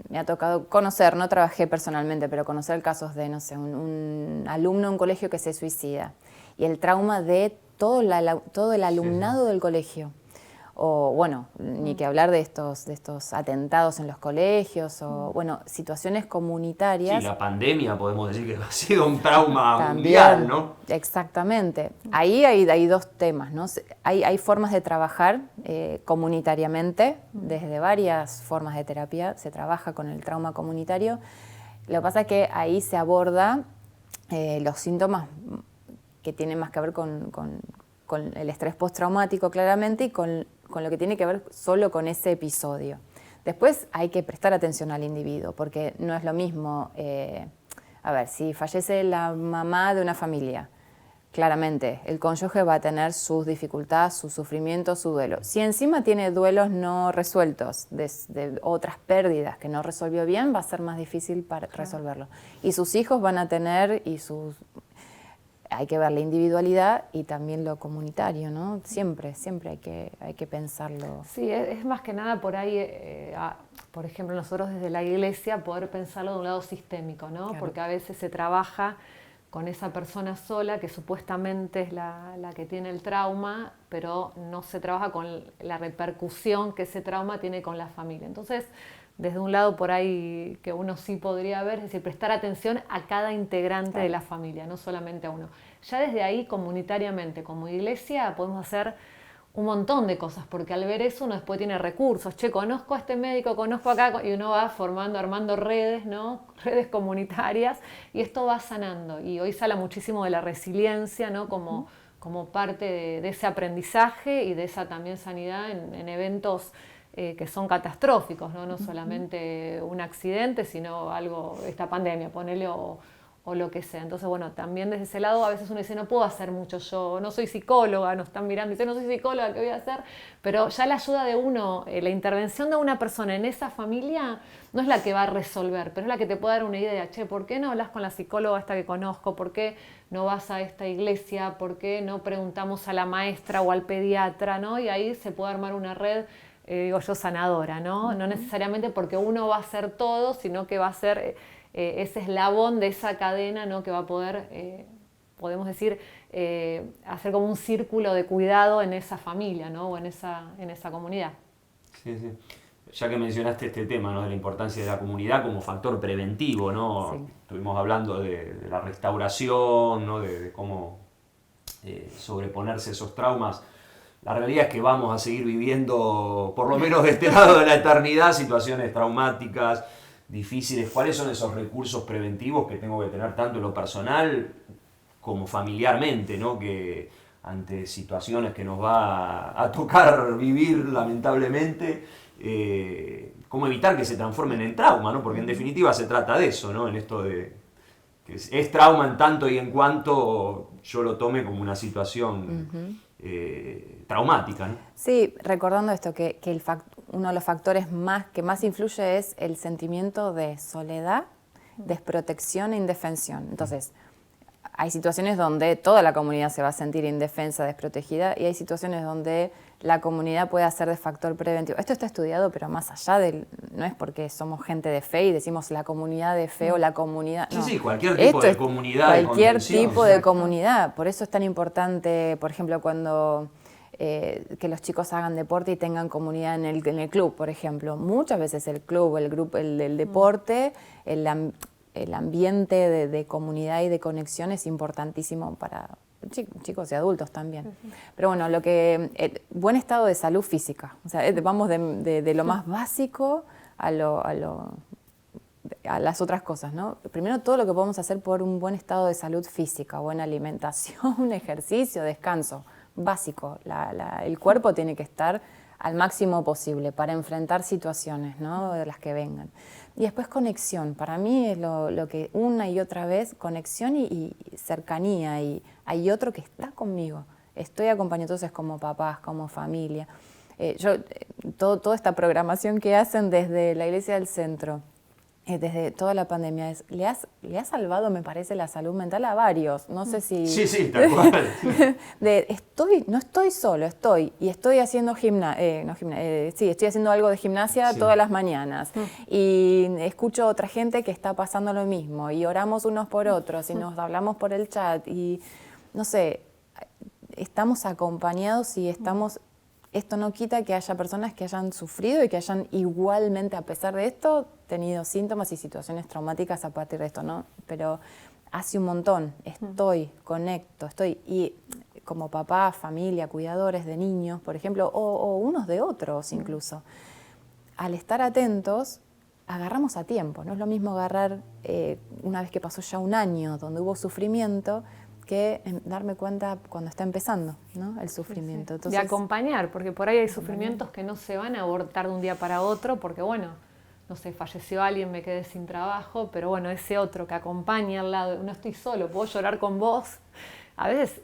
Me ha tocado conocer, no trabajé personalmente, pero conocer casos de, no sé, un alumno en un colegio que se suicida y el trauma de todo el alumnado del colegio. O bueno, ni que hablar de estos atentados en los colegios, o bueno, situaciones comunitarias. Sí, la pandemia podemos decir que ha sido un trauma También, mundial, ¿no? Exactamente. Ahí hay dos temas, ¿no? Hay formas de trabajar comunitariamente, desde varias formas de terapia se trabaja con el trauma comunitario. Lo que pasa es que ahí se aborda los síntomas que tienen más que ver con el estrés postraumático, claramente, y con lo que tiene que ver solo con ese episodio. Después hay que prestar atención al individuo, porque no es lo mismo, a ver, si fallece la mamá de una familia, claramente el cónyuge va a tener sus dificultades, su sufrimiento, su duelo. Si encima tiene duelos no resueltos, de otras pérdidas que no resolvió bien, va a ser más difícil para resolverlo. Y sus hijos van a tener, hay que ver la individualidad y también lo comunitario, ¿no? Siempre hay que pensarlo. Sí, es más que nada por ahí, por ejemplo, nosotros desde la iglesia poder pensarlo de un lado sistémico, ¿no? Claro. Porque a veces se trabaja con esa persona sola que supuestamente es la que tiene el trauma, pero no se trabaja con la repercusión que ese trauma tiene con la familia. Entonces, desde un lado por ahí que uno sí podría ver, es decir, prestar atención a cada integrante de la familia, no solamente a uno. Ya desde ahí, comunitariamente, como iglesia, podemos hacer un montón de cosas, porque al ver eso uno después tiene recursos. Che, conozco a este médico, conozco acá, y uno va armando redes, ¿no? Redes comunitarias, y esto va sanando. Y hoy se habla muchísimo de la resiliencia, ¿no? Como parte de ese aprendizaje y de esa también sanidad en eventos que son catastróficos, ¿no? No solamente un accidente, sino algo, esta pandemia, ponele, o lo que sea. Entonces, bueno, también desde ese lado a veces uno dice, no puedo hacer mucho yo, no soy psicóloga, nos están mirando y dicen, no soy psicóloga, ¿qué voy a hacer? Pero ya la ayuda de uno, la intervención de una persona en esa familia no es la que va a resolver, pero es la que te puede dar una idea. Che, ¿por qué no hablas con la psicóloga esta que conozco? ¿Por qué no vas a esta iglesia? ¿Por qué no preguntamos a la maestra o al pediatra? ¿No? Y ahí se puede armar una red, digo yo, sanadora, ¿no? No necesariamente porque uno va a hacer todo, sino que va a ser ese eslabón de esa cadena, ¿no? Que va a poder, podemos decir, hacer como un círculo de cuidado en esa familia, ¿no? O en esa comunidad. Sí, sí. Ya que mencionaste este tema, ¿no?, de la importancia de la comunidad como factor preventivo, ¿no? Sí. Estuvimos hablando de la restauración, ¿no?, de cómo sobreponerse a esos traumas. La realidad es que vamos a seguir viviendo, por lo menos de este lado de la eternidad, situaciones traumáticas, difíciles. ¿Cuáles son esos recursos preventivos que tengo que tener tanto en lo personal como familiarmente, ¿no?, que ante situaciones que nos va a tocar vivir lamentablemente, cómo evitar que se transformen en trauma, ¿no? Porque en definitiva se trata de eso, ¿no? En esto de que es trauma en tanto y en cuanto yo lo tome como una situación traumática, ¿no? Sí, recordando esto, que uno de los factores que más influye es el sentimiento de soledad, desprotección e indefensión. Entonces, hay situaciones donde toda la comunidad se va a sentir indefensa, desprotegida, y hay situaciones donde la comunidad puede hacer de factor preventivo. Esto está estudiado, pero más allá no es porque somos gente de fe y decimos la comunidad de fe o la comunidad. Sí, no. sí, cualquier tipo de comunidad. Cualquier tipo de comunidad. Por eso es tan importante, por ejemplo, cuando que los chicos hagan deporte y tengan comunidad en el club, por ejemplo. Muchas veces el club, el grupo, el deporte, el ambiente de comunidad y de conexión es importantísimo para chicos y adultos también. Pero bueno, buen estado de salud física. O sea, vamos de lo más básico a las otras cosas, ¿no? Primero, todo lo que podemos hacer por un buen estado de salud física, buena alimentación, ejercicio, descanso, básico. El cuerpo tiene que estar al máximo posible para enfrentar situaciones, ¿no? De las que vengan. Y después conexión, para mí es lo que una y otra vez, conexión y cercanía, y hay otro que está conmigo, estoy acompañado, entonces como papás, como familia. Toda esta programación que hacen desde la Iglesia del Centro, desde toda la pandemia, le ha salvado, me parece, la salud mental a varios. No sé si... Sí, tal cual. No estoy solo, estoy haciendo estoy haciendo algo de gimnasia todas las mañanas. Y escucho a otra gente que está pasando lo mismo, y oramos unos por otros, y nos hablamos por el chat, y no sé, estamos acompañados y estamos... Esto no quita que haya personas que hayan sufrido y que hayan igualmente, a pesar de esto, tenido síntomas y situaciones traumáticas a partir de esto, ¿no? Pero hace un montón, conecto, y como papá, familia, cuidadores de niños, por ejemplo, o unos de otros incluso. Al estar atentos, agarramos a tiempo, no es lo mismo agarrar una vez que pasó ya un año donde hubo sufrimiento, que darme cuenta cuando está empezando, ¿no? El sufrimiento. Entonces, de acompañar, porque por ahí hay sufrimientos que no se van a abortar de un día para otro, porque bueno, no sé, falleció alguien, me quedé sin trabajo, pero bueno, ese otro que acompaña al lado, no estoy solo, puedo llorar con vos. A veces,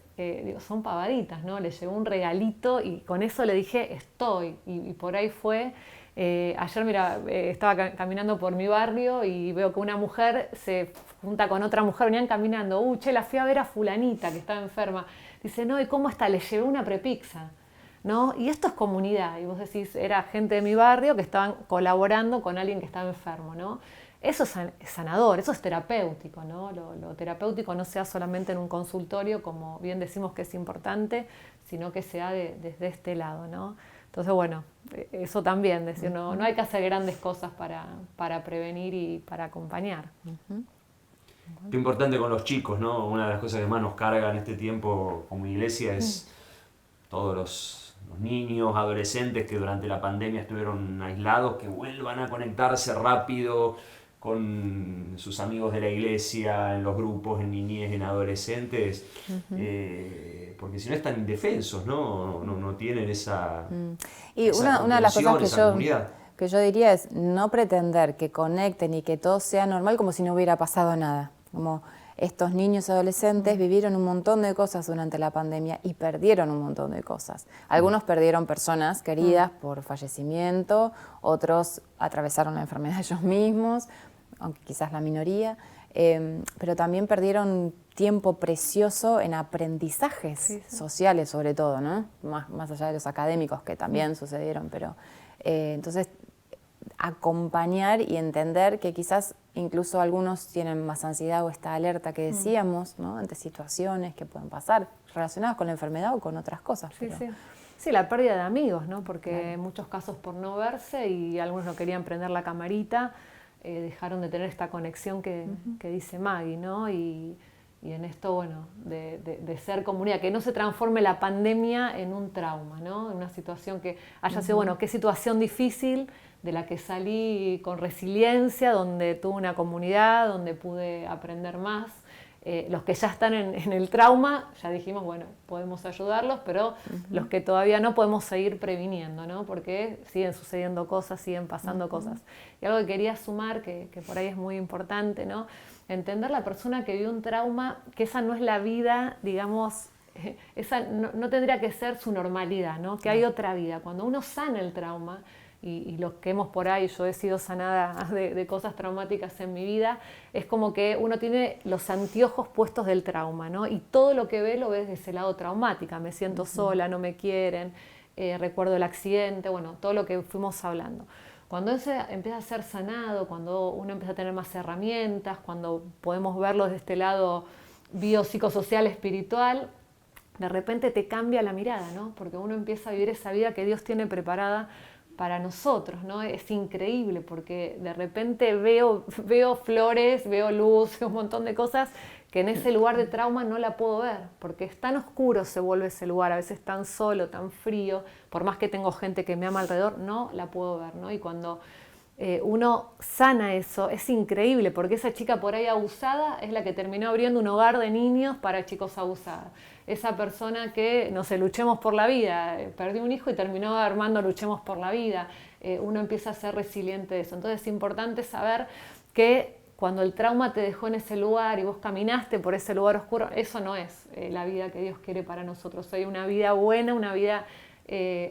son pavaditas, ¿no? Le llegó un regalito y con eso le dije, estoy, y por ahí fue... ayer, mira, estaba caminando por mi barrio y veo que una mujer se junta con otra mujer, venían caminando, la fui a ver a fulanita que estaba enferma. Dice, no, ¿y cómo está? Le llevé una prepizza, ¿no? Y esto es comunidad, y vos decís, era gente de mi barrio que estaban colaborando con alguien que estaba enfermo, ¿no? Eso es sanador, eso es terapéutico, ¿no? Lo terapéutico no sea solamente en un consultorio, como bien decimos que es importante, sino que sea desde este lado, ¿no? Entonces, bueno, eso también, decir, no hay que hacer grandes cosas para prevenir y para acompañar. Qué importante con los chicos, ¿no? Una de las cosas que más nos carga en este tiempo como iglesia es todos los niños, adolescentes que durante la pandemia estuvieron aislados, que vuelvan a conectarse rápido con sus amigos de la iglesia, en los grupos, en niñez, en adolescentes, porque si no están indefensos, no tienen esa Y una de las cosas que yo diría es no pretender que conecten y que todo sea normal como si no hubiera pasado nada. Como estos niños y adolescentes vivieron un montón de cosas durante la pandemia y perdieron un montón de cosas. Algunos perdieron personas queridas por fallecimiento, otros atravesaron la enfermedad ellos mismos, aunque quizás la minoría, pero también perdieron tiempo precioso en aprendizajes sociales sobre todo, ¿no? Más allá de los académicos que también sucedieron, pero entonces acompañar y entender que quizás incluso algunos tienen más ansiedad o esta alerta que decíamos, ¿no? Ante situaciones que pueden pasar relacionadas con la enfermedad o con otras cosas. Sí, la pérdida de amigos, ¿no? Porque en muchos casos por no verse y algunos no querían prender la camarita, dejaron de tener esta conexión que dice Maggie, ¿no? Y en esto, bueno, de ser comunidad, que no se transforme la pandemia en un trauma, ¿no? En una situación que haya sido, bueno, qué situación difícil de la que salí con resiliencia, donde tuve una comunidad, donde pude aprender más. Los que ya están en el trauma, ya dijimos, bueno, podemos ayudarlos, pero los que todavía no podemos seguir previniendo, ¿no? Porque siguen sucediendo cosas, siguen pasando cosas. Y algo que quería sumar, que por ahí es muy importante, ¿no? Entender la persona que vive un trauma, que esa no es la vida, digamos, esa no tendría que ser su normalidad, ¿no? Que hay otra vida. Cuando uno sana el trauma, y los que hemos por ahí, yo he sido sanada de cosas traumáticas en mi vida, es como que uno tiene los anteojos puestos del trauma, ¿no? Y todo lo que ve lo ves desde ese lado traumática. Me siento sola, no me quieren, recuerdo el accidente, bueno, todo lo que fuimos hablando. Cuando eso empieza a ser sanado, cuando uno empieza a tener más herramientas, cuando podemos verlo desde este lado biopsicosocial, espiritual, de repente te cambia la mirada, ¿no? Porque uno empieza a vivir esa vida que Dios tiene preparada para nosotros, ¿no? Es increíble porque de repente veo flores, veo luz, veo un montón de cosas que en ese lugar de trauma no la puedo ver, porque es tan oscuro se vuelve ese lugar, a veces tan solo, tan frío, por más que tengo gente que me ama alrededor, no la puedo ver, ¿no? Y cuando uno sana eso, es increíble, porque esa chica por ahí abusada es la que terminó abriendo un hogar de niños para chicos abusados. esa persona que, no sé, luchemos por la vida, perdió un hijo y terminó armando Luchemos por la Vida. Uno empieza a ser resiliente de eso. Entonces es importante saber que cuando el trauma te dejó en ese lugar y vos caminaste por ese lugar oscuro, eso no es la vida que Dios quiere para nosotros. Hay una vida buena, una vida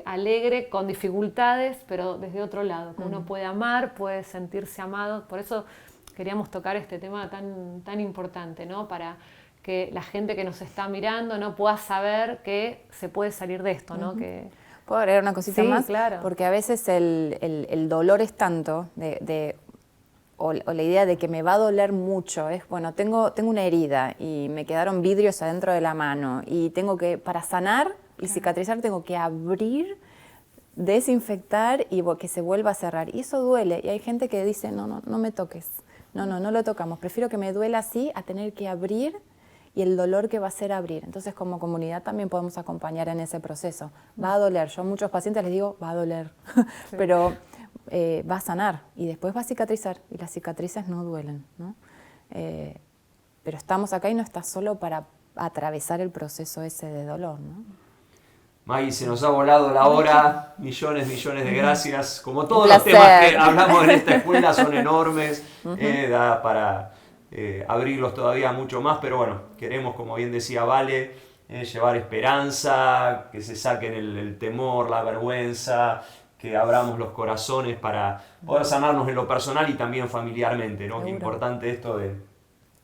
alegre, con dificultades, pero desde otro lado, que uno puede amar, puede sentirse amado. Por eso queríamos tocar este tema tan importante, ¿no? Para que la gente que nos está mirando, ¿no?, pueda saber que se puede salir de esto, ¿no? ¿Puedo agregar una cosita más? Claro. Porque a veces el dolor es tanto, o la idea de que me va a doler mucho, es, bueno, tengo una herida y me quedaron vidrios adentro de la mano y para sanar y cicatrizar, tengo que abrir, desinfectar y que se vuelva a cerrar. Y eso duele. Y hay gente que dice, no me toques. No lo tocamos. Prefiero que me duela así a tener que abrir y el dolor que va a ser abrir. Entonces, como comunidad también podemos acompañar en ese proceso. Va a doler. Yo a muchos pacientes les digo, va a doler, sí. Pero va a sanar y después va a cicatrizar. Y las cicatrices no duelen, ¿no? Pero estamos acá y no estás solo para atravesar el proceso ese de dolor, ¿no? Maggie, se nos ha volado la hora, millones de gracias. Como todos los temas que hablamos en esta escuela son enormes, da para abrirlos todavía mucho más, pero bueno, queremos, como bien decía Vale, llevar esperanza, que se saquen el temor, la vergüenza, que abramos los corazones para poder sanarnos en lo personal y también familiarmente, ¿no? Es importante esto de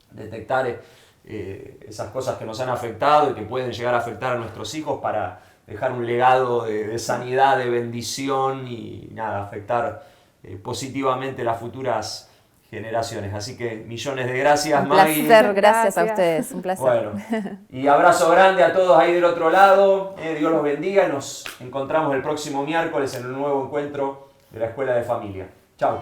detectar esas cosas que nos han afectado y que pueden llegar a afectar a nuestros hijos para dejar un legado de sanidad, de bendición y nada, afectar positivamente las futuras generaciones. Así que millones de gracias, Maggie. Un placer, gracias a ustedes, un placer. Bueno, y abrazo grande a todos ahí del otro lado, Dios los bendiga y nos encontramos el próximo miércoles en un nuevo encuentro de la Escuela de Familia. Chao.